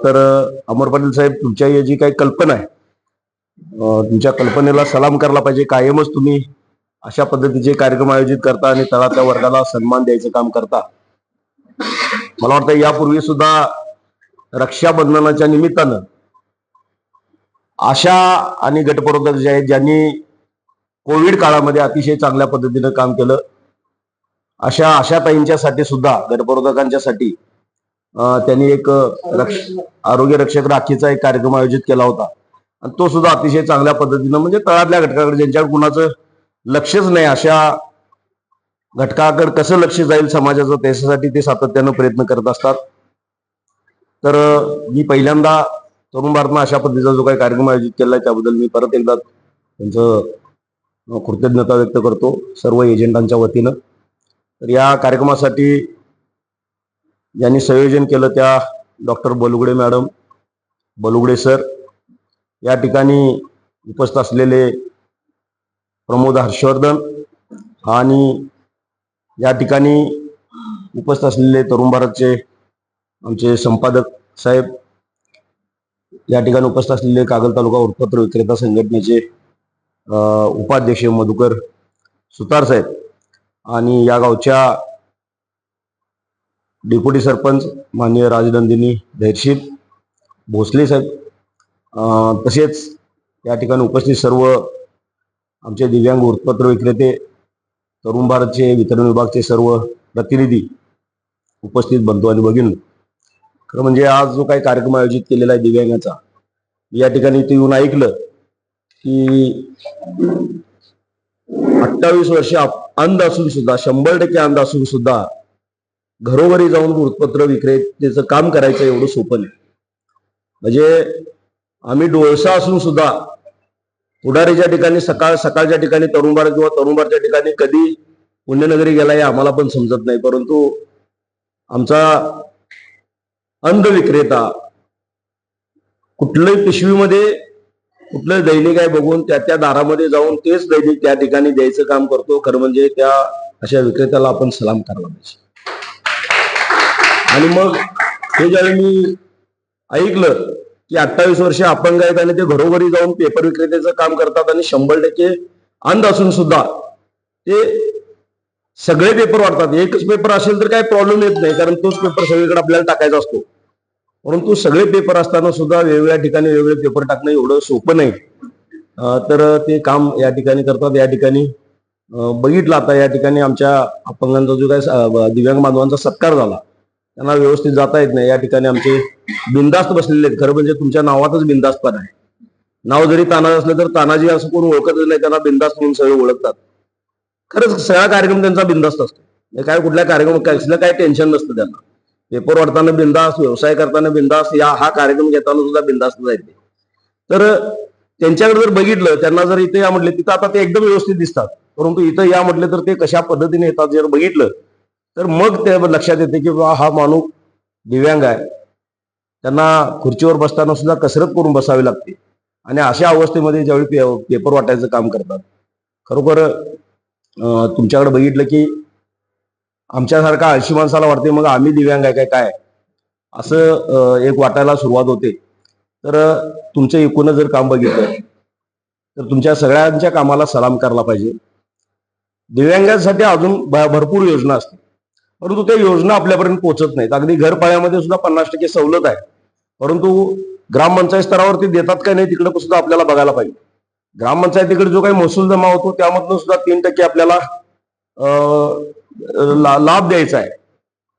तर अमर पाटील साहेब, तुमच्या जी काही कल्पना आहे तुमच्या कल्पनेला सलाम करायला पाहिजे. कायमच तुम्ही अशा पद्धतीचे कार्यक्रम आयोजित करता आणि तळातल्या वर्गाला सन्मान द्यायचं काम करता. मला वाटतं यापूर्वी सुद्धा रक्षाबंधनाच्या निमित्तानं आशा आणि गटप्रवर्तक जे आहेत ज्यांनी कोविड काळामध्ये अतिशय चांगल्या पद्धतीनं काम केलं, अशा आशाताईंच्यासाठी सुद्धा गटप्रवर्तकांच्यासाठी त्यांनी एक आरोग्य रक्षक राखीचा एक कार्यक्रम आयोजित केला होता. आणि तो सुद्धा अतिशय चांगल्या पद्धतीनं, म्हणजे तळातल्या घटकाकडे ज्यांच्याकडे कुणाचं लक्षच नाही अशा घटकाकडे कसं लक्ष जाईल समाजाचं त्याच्यासाठी ते सातत्यानं प्रयत्न करत असतात. तर मी पहिल्यांदा तरुण भारतनं अशा पद्धतीचा जो काही कार्यक्रम आयोजित केला त्याबद्दल मी परत एकदा त्यांचं कृतज्ञता व्यक्त करतो सर्व एजंटांच्या वतीनं. तर या कार्यक्रमासाठी ज्यांनी संयोजन केलं त्या डॉक्टर बलुगडे मॅडम, बलुगडे सर, या ठिकाणी उपस्थित असलेले प्रमोद हर्षवर्धन आणि या ठिकाणी उपस्थित असलेले तरुण भारतचे आमचे संपादक साहेब, या ठिकाणी उपस्थित असलेले कागल तालुका वृत्तपत्र विक्रेता संघटनेचे उपाध्यक्ष मधुकर सुतार साहेब आणि या गावच्या डेप्युटी सरपंच माननीय राजनंदिनी धैर्यशील भोसले साहेब, तसेच या ठिकाणी उपस्थित सर्व आमचे दिव्यांग वृत्तपत्र विक्रेते, तरुण भारतचे वितरण विभागचे सर्व प्रतिनिधी, उपस्थित बंधू आणि भगिनी. खरं म्हणजे आज जो काही कार्यक्रम आयोजित केलेला आहे दिव्यांगाचा, या ठिकाणी ते येऊन ऐकलं की 28 वर्ष अंध असून सुद्धा, 100% अंध असून सुद्धा घरोघरी जाऊन वृत्तपत्र विक्रेतेचं काम करायचं एवढं सोपं नाही. म्हणजे आम्ही डोळसा असून सुद्धा पुढारीच्या ठिकाणी सकाळच्या ठिकाणी तरुणबार किंवा तरुणबारच्या ठिकाणी कधी पुण्यनगरी गेला हे आम्हाला पण समजत नाही, परंतु आमचा अंध विक्रेता कुठल्याही पिशवीमध्ये कुठलं दैनिक आहे बघून त्या दारामध्ये जाऊन तेच दैनिक त्या ठिकाणी द्यायचं काम करतो. खरं म्हणजे त्या अशा विक्रेत्याला आपण सलाम करायला पाहिजे. आणि मग हे ज्यावेळी मी ऐकलं की 28 वर्ष अपंग आहेत आणि ते घरोघरी जाऊन पेपर विक्रेत्याचं काम करतात आणि 100% अंध असून सुद्धा ते सगळे पेपर वाटतात. एकच पेपर असेल तर काही प्रॉब्लेम येत नाही, कारण तोच पेपर सगळीकडे आपल्याला टाकायचा असतो. परंतु सगळे पेपर असताना सुद्धा वेगवेगळ्या ठिकाणी वेगवेगळे पेपर टाकणं एवढं सोपं नाही. तर ते काम या ठिकाणी करतात. या ठिकाणी बघितलं आता या ठिकाणी आमच्या अपंगांचा जो काय दिव्यांग बांधवांचा सत्कार झाला, त्यांना व्यवस्थित जाता येत नाही. या ठिकाणी आमचे बिनधास्त बसलेले आहेत. खरं म्हणजे तुमच्या नावातच बिनधास्तपणा आहे. नाव जरी तानाजी असलं तर तानाजी असं कोण ओळखतच नाही, त्यांना बिनधास्त म्हणून सगळे ओळखतात. खरंच सगळा कार्यक्रम त्यांचा बिनधास्त असतो. काय कुठल्या कार्यक्रम कसलं काही टेन्शन नसतं त्यांना. पेपर वाटताना बिनधास्त, व्यवसाय करताना बिनधास्त, हा कार्यक्रम घेताना सुद्धा बिनधास्त जायचे. तर त्यांच्याकडे जर बघितलं, त्यांना जर इथे या म्हटले, तिथं आता ते एकदम व्यवस्थित दिसतात, परंतु इथं या म्हटले तर ते कशा पद्धतीने येतात जर बघितलं तर मग ते लक्षात येते की हा माणूस दिव्यांग आहे. त्यांना खुर्चीवर बसताना सुद्धा कसरत करून बसावी लागते आणि अशा अवस्थेमध्ये ज्यावेळी पेपर वाटायचं काम करतात. खरोखर तुमच्याकडे बघितलं की आमच्यासारखा आळशी माणसाला वाटते मग आम्ही दिव्यांग आहे काय असं एक वाटायला सुरुवात होते. तर तुमचं एकूणच जर काम बघितलं तर तुमच्या सगळ्यांच्या कामाला सलाम करायला पाहिजे. दिव्यांगांसाठी अजून भरपूर योजना असतात, परंतु त्या योजना आपल्यापर्यंत पोहोचत नाहीत. अगदी घरपाळ्यामध्ये सुद्धा 50% सवलत आहे, परंतु ग्रामपंचायत स्तरावरती देतात का नाही तिकडे सुद्धा आपल्याला बघायला पाहिजे. ग्रामपंचायतीकडे जो काही महसूल जमा होतो त्यामधून सुद्धा 3% आपल्याला लाभ द्यायचा आहे.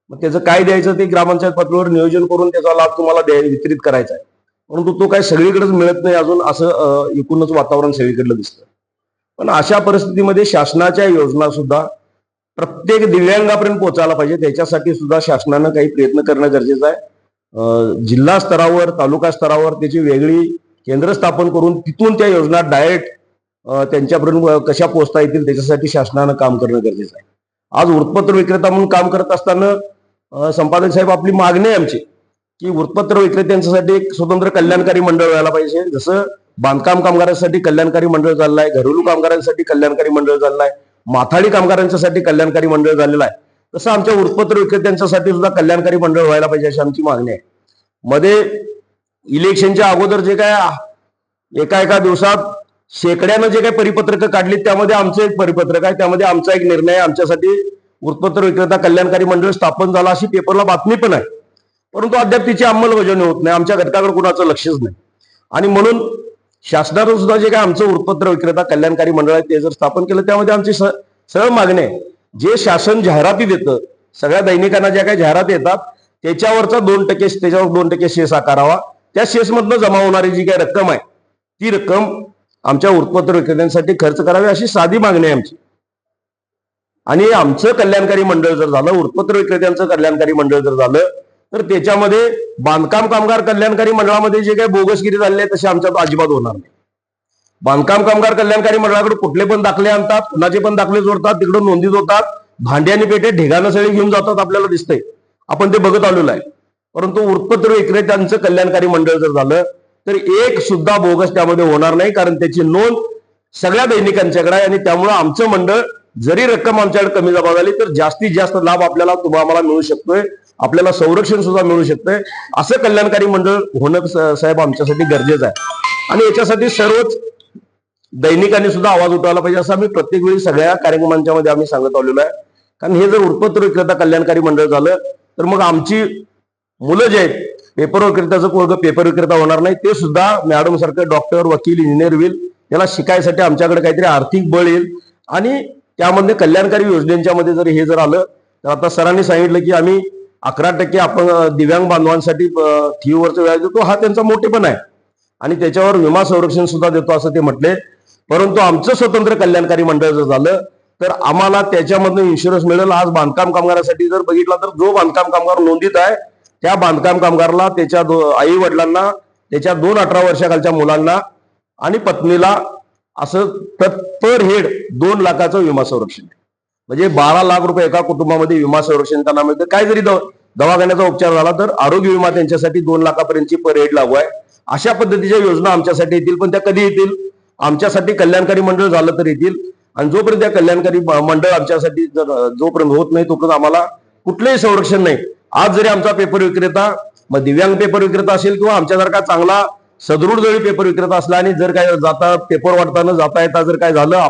मग त्याचं काय द्यायचं ते ग्रामपंचायत पातळीवर नियोजन करून त्याचा लाभ तुम्हाला वितरित करायचा आहे, परंतु तो काही सगळीकडेच मिळत नाही अजून, असं एकूणच वातावरण सगळीकडलं दिसतं. पण अशा परिस्थितीमध्ये शासनाच्या योजना सुद्धा प्रत्येक दिव्यांगापर्यंत पोहोचायला पाहिजे. त्याच्यासाठी सुद्धा शासनानं काही प्रयत्न करणं गरजेचं आहे. जिल्हा स्तरावर, तालुका स्तरावर त्याची वेगळी केंद्र स्थापन करून तिथून त्या योजना डायरेक्ट त्यांच्यापर्यंत कशा पोहोचता येतील त्याच्यासाठी शासनानं काम करणं गरजेचं आहे. आज वृत्तपत्र विक्रेता म्हणून काम करत असताना संपादक साहेब आपली मागणी आहे आमची की वृत्तपत्र विक्रेत्यांसाठी एक स्वतंत्र कल्याणकारी मंडळ व्हायला पाहिजे. जसं बांधकाम कामगारांसाठी कल्याणकारी मंडळ झालेलं आहे, घरेलू कामगारांसाठी कल्याणकारी मंडळ झालेलं आहे, माथाडी कामगारांच्यासाठी कल्याणकारी मंडळ झालेलं आहे, तसं आमच्या वृत्तपत्र विक्रेत्यांच्यासाठी सुद्धा कल्याणकारी मंडळ व्हायला पाहिजे अशी आमची मागणी आहे. मध्ये इलेक्शनच्या अगोदर जे काय एका दिवसात शेकड्यानं जे काही परिपत्रकं काढली त्यामध्ये आमचं एक परिपत्रक आहे, त्यामध्ये आमचा एक निर्णय आहे. आमच्यासाठी वृत्तपत्र विक्रेता कल्याणकारी मंडळ स्थापन झाला अशी पेपरला बातमी पण आहे, परंतु अद्याप तिची अंमलबजावणी होत नाही. आमच्या घटकाकडे कुणाचं लक्षच नाही. आणि म्हणून शासनानं सुद्धा जे काय आमचं वृत्तपत्र विक्रेता कल्याणकारी मंडळ आहे ते जर स्थापन केलं त्यामध्ये आमची सरळ मागणी आहे, जे शासन जाहिराती देतं, सगळ्या दैनिकांना ज्या काही जाहिराती येतात त्याच्यावरचा 2% त्याच्यावर 2% शेस आकारावा. त्या शेसमधनं जमा होणारी जी काही रक्कम आहे ती रक्कम आमच्या वृत्तपत्र विक्रेत्यांसाठी खर्च करावी अशी साधी मागणी आहे आमची. आणि आमचं कल्याणकारी मंडळ जर झालं, वृत्तपत्र विक्रेत्यांचं कल्याणकारी मंडळ जर झालं तर त्याच्यामध्ये बांधकाम कामगार कल्याणकारी मंडळामध्ये जे काही बोगसगिरी झालेली आहे तसे आमच्यात अजिबात होणार नाही. बांधकाम कामगार कल्याणकारी मंडळाकडे कुठले पण दाखले आणतात, कुणाचे पण दाखले जोडतात, तिकडे नोंदी होतात, भांडी आणि पेटे ढेगानं सगळे घेऊन जातात, आपल्याला दिसतंय, आपण ते बघत आलेलो आहे. परंतु वृत्तपत्र विक्रेत्यांचं कल्याणकारी मंडळ जर झालं तर एक सुद्धा बोगस त्यामध्ये होणार नाही, कारण त्याची नोंद सगळ्या दैनिकांच्याकडे आहे. आणि त्यामुळे आमचं मंडळ जरी रक्कम आमच्याकडे कमी जमा झाली तर जास्तीत जास्त लाभ आपल्याला तुम्हाला मिळू शकतोय, आपल्याला संरक्षण सुद्धा मिळू शकतंय. असं कल्याणकारी मंडळ होणं साहेब आमच्यासाठी गरजेचं आहे. आणि याच्यासाठी सर्वच दैनिकांनी सुद्धा आवाज उठवायला पाहिजे असं आम्ही प्रत्येक वेळी सगळ्या कार्यक्रमांच्या मध्ये आम्ही सांगत आलेलो आहे. कारण हे जर वृत्तपत्र विक्रेता कल्याणकारी मंडळ झालं तर मग आमची मुलं जे आहेत पेपर विक्रेत्याचं पोरगं पेपर विक्रेता होणार नाही, ते सुद्धा मॅडम सारखं डॉक्टर, वकील, इंजिनियर होईल. त्याला शिकायसाठी आमच्याकडे काहीतरी आर्थिक बळ येईल. आणि त्यामध्ये कल्याणकारी योजनेच्या मध्ये जर हे जर आलं तर आता सरांनी सांगितलं की आम्ही 11% आपण दिव्यांग बांधवांसाठी फीवरचा व्याज देतो, हा त्यांचा मोठेपणा आहे आणि त्याच्यावर विमा संरक्षण सुद्धा देतो असं ते म्हटले. परंतु आमचं स्वतंत्र कल्याणकारी मंडळ जर झालं तर आम्हाला त्याच्यामधनं इन्शुरन्स मिळेल. आज बांधकाम कामगारासाठी जर बघितला तर जो बांधकाम कामगार नोंदीत आहे त्या बांधकाम कामगाराला त्याच्या आई वडिलांना त्याच्या 2-18 वर्षाखालच्या मुलांना आणि पत्नीला असं पर हेड 2 लाखाचं विमा संरक्षण आहे. म्हणजे 12 लाख रुपये एका कुटुंबामध्ये विमा संरक्षण त्यांना मिळतं. काय जरी दवाखान्याचा उपचार झाला तर आरोग्य विमा त्यांच्यासाठी 2 लाखापर्यंतची पर हेड लागू आहे. अशा पद्धतीच्या योजना आमच्यासाठी येतील, पण त्या कधी येतील? आमच्यासाठी कल्याणकारी मंडळ झालं तर येतील. आणि जोपर्यंत त्या कल्याणकारी मंडळ आमच्यासाठी जोपर्यंत होत नाही तोपर्यंत आम्हाला कुठलंही संरक्षण नाही. आज जरी आमचा पेपर विक्रेता, मग दिव्यांग पेपर विक्रेता असेल किंवा आमच्यासारखा चांगला सदृढ जरी पेपर विक्रेता असला आणि जर काय जाता पेपर वाटताना जाता येता जर काय झालं,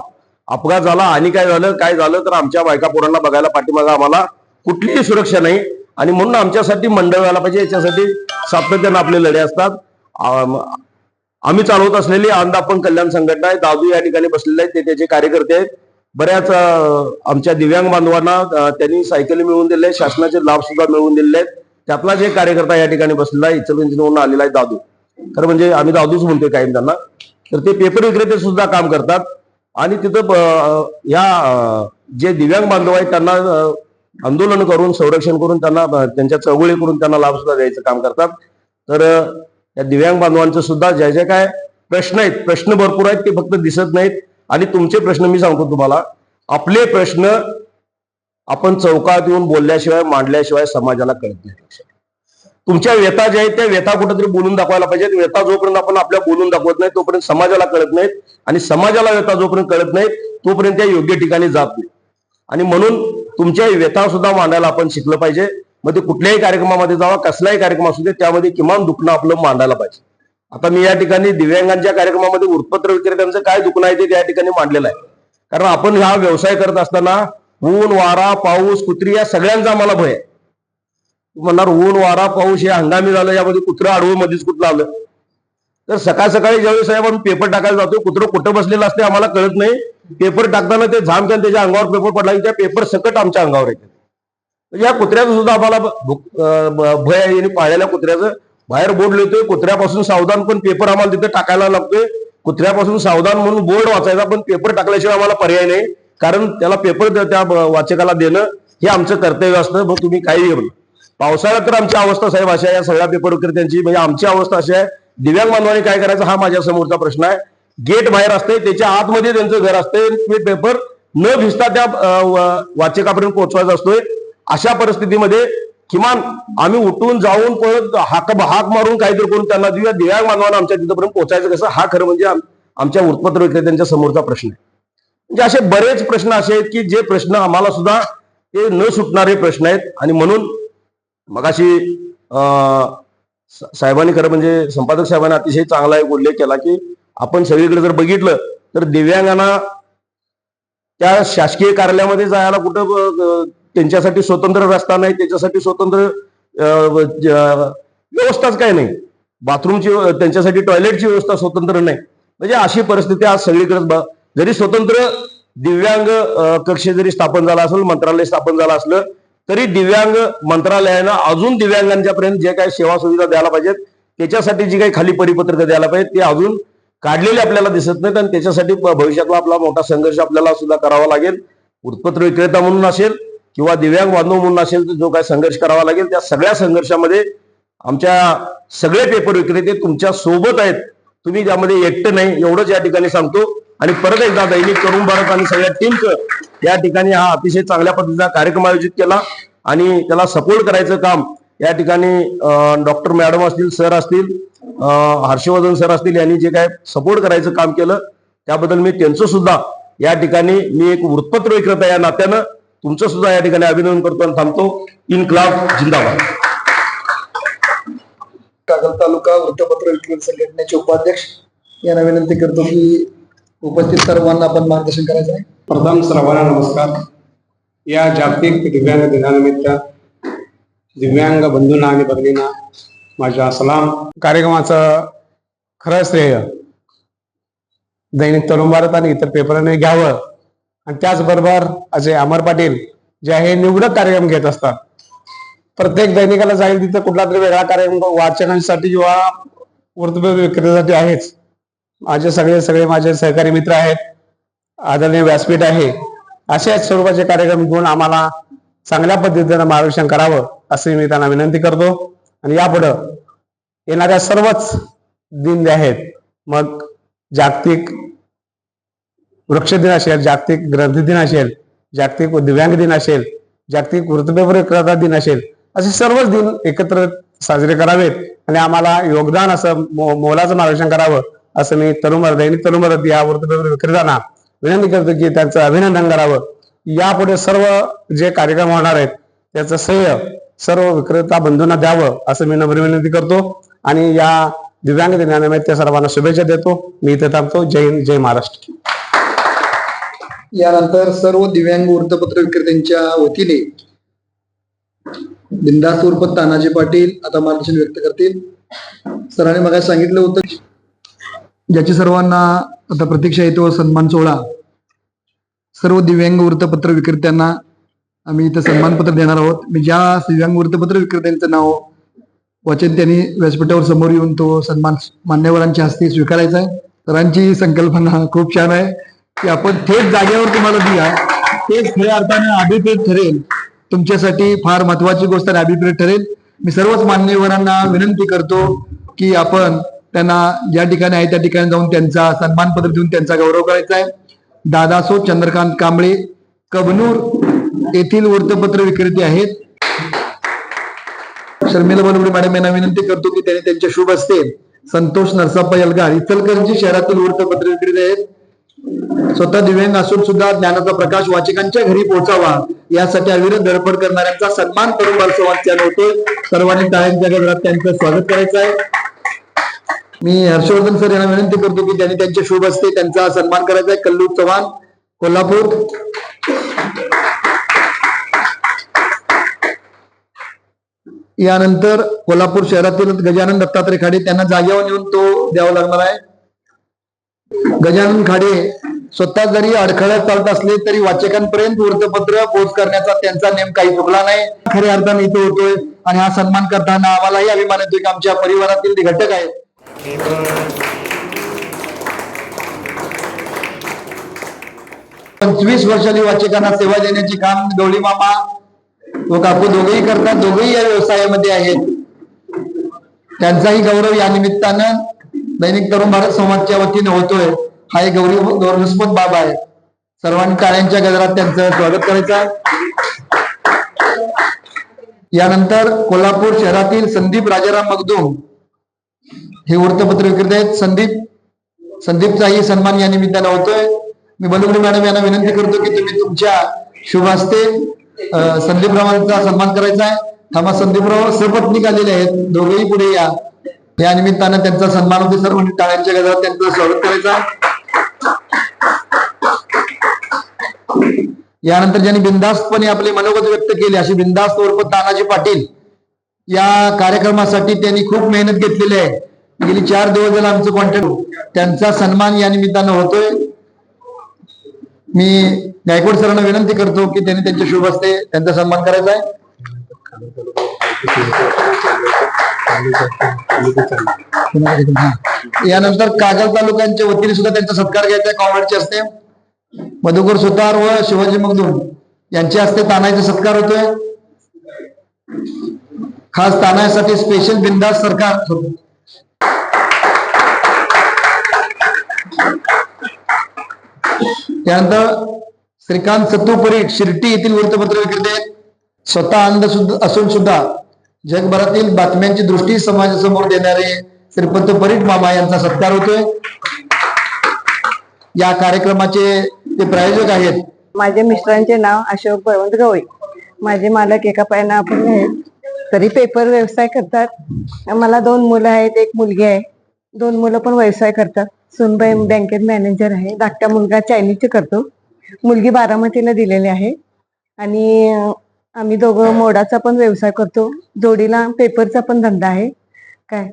अपघात झाला आणि काय झालं तर आमच्या बायका पोरांना बघायला पाठीमागं आम्हाला कुठलीही सुरक्षा नाही. आणि म्हणून आमच्यासाठी मंडळ व्हायला पाहिजे. याच्यासाठी सातत्यानं आपले लढे असतात. आम्ही चालवत असलेली अंधापन कल्याण संघटना आहे. दादू या ठिकाणी बसलेले आहेत, ते त्याचे कार्यकर्ते आहेत. बऱ्याच आमच्या दिव्यांग बांधवांना त्यांनी सायकली मिळवून दिले, शासनाचे लाभ सुद्धा मिळवून दिलेले आहेत. त्यातलाच एक कार्यकर्ता या ठिकाणी बसलेला आहे, इचलकरंजीहून आलेला आहे दादू. खरं म्हणजे आम्ही दादूच म्हणतोय कायम त्यांना. तर ते पेपर विक्रेते सुद्धा काम करतात आणि तिथं या जे दिव्यांग बांधव आहेत त्यांना आंदोलन करून संरक्षण करून त्यांना त्यांच्या चळवळी करून त्यांना लाभ सुद्धा द्यायचं काम करतात. तर या दिव्यांग बांधवांचं सुद्धा ज्या ज्या काय प्रश्न आहेत, प्रश्न भरपूर आहेत, ते फक्त दिसत नाहीत. आणि तुमचे प्रश्न मी सांगतो तुम्हाला, आपले प्रश्न आपण चौकात येऊन बोलल्याशिवाय मांडल्याशिवाय समाजाला कळत नाही. तुमच्या व्यथा ज्या आहेत त्या व्यथा कुठेतरी बोलून दाखवायला पाहिजेत. व्यथा जोपर्यंत आपण आपल्या बोलून दाखवत नाही तोपर्यंत समाजाला कळत नाहीत, आणि समाजाला व्यथा जोपर्यंत कळत नाहीत तोपर्यंत त्या योग्य ठिकाणी जात नाही. आणि म्हणून तुमच्या व्यथा सुद्धा मांडायला आपण शिकलं पाहिजे. मग ते कुठल्याही कार्यक्रमामध्ये जावा, कसलाही कार्यक्रम असू दे, त्यामध्ये किमान दुखणं आपलं मांडायला पाहिजे. आता मी या ठिकाणी दिव्यांगांच्या कार्यक्रमामध्ये वृत्तपत्र विक्रेत्यांचं काय दुखणं आहे ते त्या ठिकाणी मांडलेलं आहे. कारण आपण हा व्यवसाय करत असताना ऊन, वारा, पाऊस, कुत्री या सगळ्यांचा आम्हाला भय आहे. म्हणणार ऊन, वारा, पाऊस हे हंगामी झालं, यामध्ये कुत्रं आडवं मध्येच कुठलं आलं. तर सकाळ सकाळी ज्यावेळी साहेब आम्ही पेपर टाकायला जातो, कुत्रं कुठं बसलेलं असते आम्हाला कळत नाही. पेपर टाकताना ते झामक्यान त्याच्या अंगावर पेपर पडला की त्या पेपर सकट आमच्या अंगावर येते. या कुत्र्याचं सुद्धा आम्हाला भय आहे. आणि पाळलेल्या कुत्र्याचं बाहेर बोर्ड लिहितोय कुत्र्यापासून सावधान, पण पेपर आम्हाला तिथे टाकायला लागतोय. कुत्र्यापासून सावधान म्हणून बोर्ड वाचायचा, पण पेपर टाकल्याशिवाय आम्हाला पर्याय नाही. कारण त्याला पेपर त्या वाचकाला देणं हे आमचं कर्तव्य असतं. मग तुम्ही काही घेऊ. पावसाळ्यात तर आमची अवस्था साहेब अशी आहे, या सगळ्या पेपर विक्रेत्यांची, म्हणजे आमची अवस्था अशी आहे. दिव्यांग बांधवांनी काय करायचं हा माझ्या समोरचा प्रश्न आहे. गेट बाहेर असते, त्याच्या आतमध्ये त्यांचं घर असते, पेपर न भिजता त्या वाचकापर्यंत पोहोचवायचा असतोय. अशा परिस्थितीमध्ये किमान आम्ही उठून जाऊन परत हाक मारून काहीतरी करून त्यांना देऊया. दिव्यांग बांधवांना आमच्या तिथपर्यंत पोहोचायचं कसं, हा खरं म्हणजे आमच्या वृत्तपत्र विक्रेत्यांच्या समोरचा प्रश्न आहे. म्हणजे असे बरेच प्रश्न असे आहेत की जे प्रश्न आम्हाला सुद्धा ते न सुटणारे प्रश्न आहेत. आणि म्हणून मगाशी साहेबांनी खरं म्हणजे संपादक साहेबांनी अतिशय चांगला एक उल्लेख केला की आपण सगळीकडे जर बघितलं तर दिव्यांगांना त्या शासकीय कार्यालयामध्ये जायला कुठं त्यांच्यासाठी स्वतंत्र रस्ता नाही, त्याच्यासाठी स्वतंत्र व्यवस्थाच काय नाही, बाथरूमची त्यांच्यासाठी टॉयलेटची व्यवस्था स्वतंत्र नाही. म्हणजे अशी परिस्थिती आज सगळीकडे. जरी स्वतंत्र दिव्यांग कक्ष जरी स्थापन झाला असेल, मंत्रालय स्थापन झालं असलं तरी दिव्यांग मंत्रालयानं अजून दिव्यांगांच्या पर्यंत जे काही सेवा सुविधा द्यायला पाहिजेत, त्याच्यासाठी जी काही खाली परिपत्रक द्यायला पाहिजे ते अजून काढलेले आपल्याला दिसत नाहीत. आणि त्याच्यासाठी भविष्यातला आपला मोठा संघर्ष आपल्याला सुद्धा करावा लागेल. वृत्तपत्र विक्रेता म्हणून असेल किंवा दिव्यांग बांधव म्हणून असेल तर जो काही संघर्ष करावा लागेल, त्या सगळ्या संघर्षामध्ये आमच्या सगळे पेपर विक्रेते तुमच्या सोबत आहेत. तुम्ही त्यामध्ये एकटे नाही, एवढंच या ठिकाणी सांगतो. आणि परत एकदा दैनिक तरुण भारत आणि सगळ्या टीमचं या ठिकाणी हा अतिशय चांगल्या पद्धतीचा कार्यक्रम आयोजित केला आणि त्याला सपोर्ट करायचं काम या ठिकाणी डॉक्टर मॅडम असतील, सर असतील, हर्षवर्धन सर असतील, यांनी जे काय सपोर्ट करायचं काम केलं त्याबद्दल मी त्यांचं सुद्धा या ठिकाणी मी एक वृत्तपत्र विक्रेता या नात्यानं तुमचं सुद्धा या ठिकाणी अभिनंदन करतो आणि थांबतो. इन्क्लाब जिंदाबाद. कागल तालुका वृत्तपत्र विक्रेता संघटनेचे उपाध्यक्ष यांना विनंती करतो की उपस्थित सर्वांना आपण मार्गदर्शन करायचं आहे. प्रथम सर्वांना नमस्कार. या जागतिक दिव्यांग दिनानिमित्त दिव्यांग बंधूंना आणि भगिनींना माझा सलाम. कार्यक्रमाचं खरं श्रेय दैनिक तरुण भारत आणि इतर पेपरांनी घ्यावं. आणि त्याचबरोबर अजय अमर पाटील जे आहे निवडक कार्यक्रम घेत असतात. प्रत्येक दैनिकाला जाईल तिथं कुठला तरी वेगळा कार्यक्रम वाचकांसाठी किंवा वृत्तपत्र विक्रेत्यासाठी आहेच. माझे सगळे माझे सहकारी मित्र आहेत, आदरणीय व्यासपीठ आहे, अशाच स्वरूपाचे कार्यक्रम घेऊन आम्हाला चांगल्या पद्धतीनं मार्गदर्शन करावं असे मी त्यांना विनंती करतो. आणि यापुढं येणाऱ्या सर्वच दिन जे आहेत, मग जागतिक वृक्ष दिन असेल, जागतिक ग्रंथ दिन असेल, जागतिक दिव्यांग दिन असेल, जागतिक वृत्तपत्रविक्रेता दिन असेल, असे सर्वच दिन एकत्र साजरे करावेत आणि आम्हाला योगदान असं मोलाचं मार्गदर्शन करावं असं मी दैनिक तरुण भारत या वृत्तपत्र विक्रेत्यांना विनंती करतो की त्यांचं अभिनंदन करावं. यापुढे सर्व जे कार्यक्रम होणार आहेत त्याचं श्रेय सर्व विक्रेता बंधूंना द्यावं असं मी नम्र विनंती करतो आणि या दिव्यांग दिनानिमित्त त्या सर्वांना शुभेच्छा देतो. मी इथे थांबतो. जय हिंद, जय महाराष्ट्र. यानंतर सर्व दिव्यांग वृत्तपत्र विक्रेत्यांच्या वतीने बिंदास उर्फ तानाजी पाटील आता मार्गदर्शन व्यक्त करतील. सरांनी मग सांगितलं होतं ज्याची सर्वांना आता प्रतीक्षा येतो सन्मान सोहळा. सर्व दिव्यांग वृत्तपत्र विक्रेत्यांना आम्ही इथं सन्मानपत्र देणार आहोत. मी ज्या दिव्यांग वृत्तपत्र विक्रेत्यांचं नाव वाचन त्यांनी व्यासपीठावर समोर येऊन तो सन्मान मान्यवरांच्या हस्ते स्वीकारायचा आहे. सरांची संकल्पना खूप छान आहे की आपण थेट जागेवर तुम्हाला दिया, तेच खऱ्या अर्थाने अभिप्रेत ठरेल. तुमच्यासाठी फार महत्वाची गोष्ट आणि अभिप्रेत ठरेल. मी सर्वच मान्यवरांना विनंती करतो की आपण त्यांना ज्या ठिकाणी आहे त्या ठिकाणी जाऊन त्यांचा सन्मानपत्र देऊन त्यांचा गौरव करायचा आहे. दादासो चंद्रकांत कांबळे कबनूर येथील वृत्तपत्र विक्रेते आहेत. शर्मिला बलुगडे मॅडम यांना विनंती करतो की त्यांनी त्यांच्या शुभ हस्ते संतोष नरसाप्पा यलगार इचलकरंजी शहरातील वृत्तपत्र विक्रेते आहेत. स्वतः दिव्यांग असून सुद्धा ज्ञानाचा प्रकाश वाचकांच्या घरी पोहोचावा यासाठी अविरत धडपड करणाऱ्यांचा सन्मान करून संवाद होतोय. सर्वांनी टाळ्यांच्या गजरात त्यांचं स्वागत करायचं आहे. मी हर्षवर्धन सर यांना विनंती करतो की त्यांनी त्यांच्या शुभ हस्ते त्यांचा सन्मान करायचा आहे. कल्लू चव्हाण कोल्हापूर. यानंतर कोल्हापूर शहरातील गजानन दत्तात्रय खाडे त्यांना जागेवर नेऊन तो द्यावा लागणार आहे. गजानन खाडे स्वतः जरी अडखळ्यात चालत असले तरी वाचकांपर्यंत वृत्तपत्र पोच करण्याचा त्यांचा नेम काही चुकला नाही. खऱ्या अर्थाने इथे होतोय आणि हा सन्मान करताना आम्हालाही अभिमान येतोय की आमच्या परिवारातील ते घटक आहेत. 25 वर्षांनी वाचकांना सेवा देण्याचे काम गवळी मामा व काकू दोघेही करतात. दोघेही या व्यवसायामध्ये आहेत. त्यांचाही गौरव या निमित्तानं दैनिक तरुण भारत समाजच्या वतीने होतोय. हा एक गौरवास्पद बाब आहे. सर्वांनी टाळ्यांच्या गजरात त्यांचं स्वागत करायचं आहे. यानंतर कोल्हापूर शहरातील संदीप राजाराम मगदूम हे वृत्तपत्र विक्रेते आहेत. संदीपचाही सन्मान या निमित्तानं होतोय. मी बलुगडे मॅडम यांना विनंती करतो की तुम्ही तुमच्या शुभ हस्ते संदीपरावांचा सन्मान करायचा आहे. थांबा, संदीपराव सपत्नीक आलेले आहेत. दोघेही पुढे या निमित्तानं त्यांचा सन्मान होते. सर्वांनी टाळ्यांच्या गजरात त्यांचं स्वागत करायचं आहे. यानंतर ज्यांनी बिनधास्तपणे आपले मनोगत व्यक्त केले असे बिनधास्त उर्फ तानाजी पाटील या कार्यक्रमासाठी त्यांनी खूप मेहनत घेतलेली आहे. गेली 4 दिवस झाला आमचं कॉन्टॅक्ट. त्यांचा सन्मान या निमित्तानं होतोय. मी गायकवाड सरांना विनंती करतो की त्यांनी त्यांच्या शुभ हस्ते त्यांचा सन्मान करायचा आहे. यानंतर कागल तालुक्यांच्या वतीने सुद्धा त्यांचा सत्कार घ्यायचा आहे. कॉम्रेडच्या हस्ते मधुकर सुतार व शिवाजी मगदूम यांच्या हस्ते तानाचा सत्कार होतोय. खास तानासाठी स्पेशल बिंदास सरकार. त्यानंतर श्रीकांत सत्तू परीट शिर्टी येथील वृत्तपत्र विक्रेते. स्वतः अंध असून सुद्धा जगभरातील बातम्यांची दृष्टी समाजासमोर देणारे श्रीपंत परीट मामा यांचा सत्कार होतोय. या कार्यक्रमाचे ते प्रायोजक आहेत. माझ्या मिस्टरांचे नाव अशोक बळवंत गवळी. माझे मालक एका पायानं आपण आहेत, तरी पेपर व्यवसाय करतात. मला 2 मुलं आहेत, 1 मुलगी आहे. 2 मुलं पण व्यवसाय करतात. सुनबाई बँकेत मॅनेजर आहे. धाकटा मुलगा चायनीजचे करतो. मुलगी बारामतीला दिलेली आहे. आणि आम्ही दोघं मोडाचा पण व्यवसाय करतो. जोडीला पेपरचा पण धंदा आहे काय.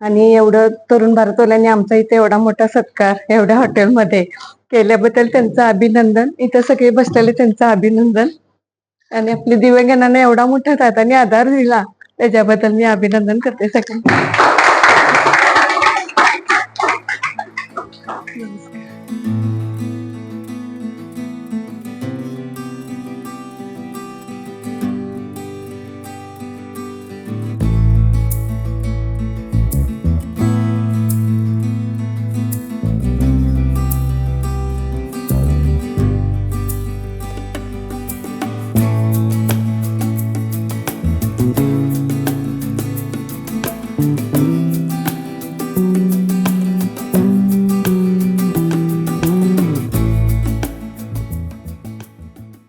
आणि एवढं तरुण भारतवाल्यांनी आमचा इथे एवढा मोठा सत्कार एवढ्या हॉटेलमध्ये केल्याबद्दल त्यांचं अभिनंदन. इथं सगळे बसलेले त्यांचं अभिनंदन. आणि आपली दिव्यांगांना एवढा मोठा दादांनी आधार दिला त्याच्याबद्दल मी अभिनंदन करते सगळ्यांना. आहे.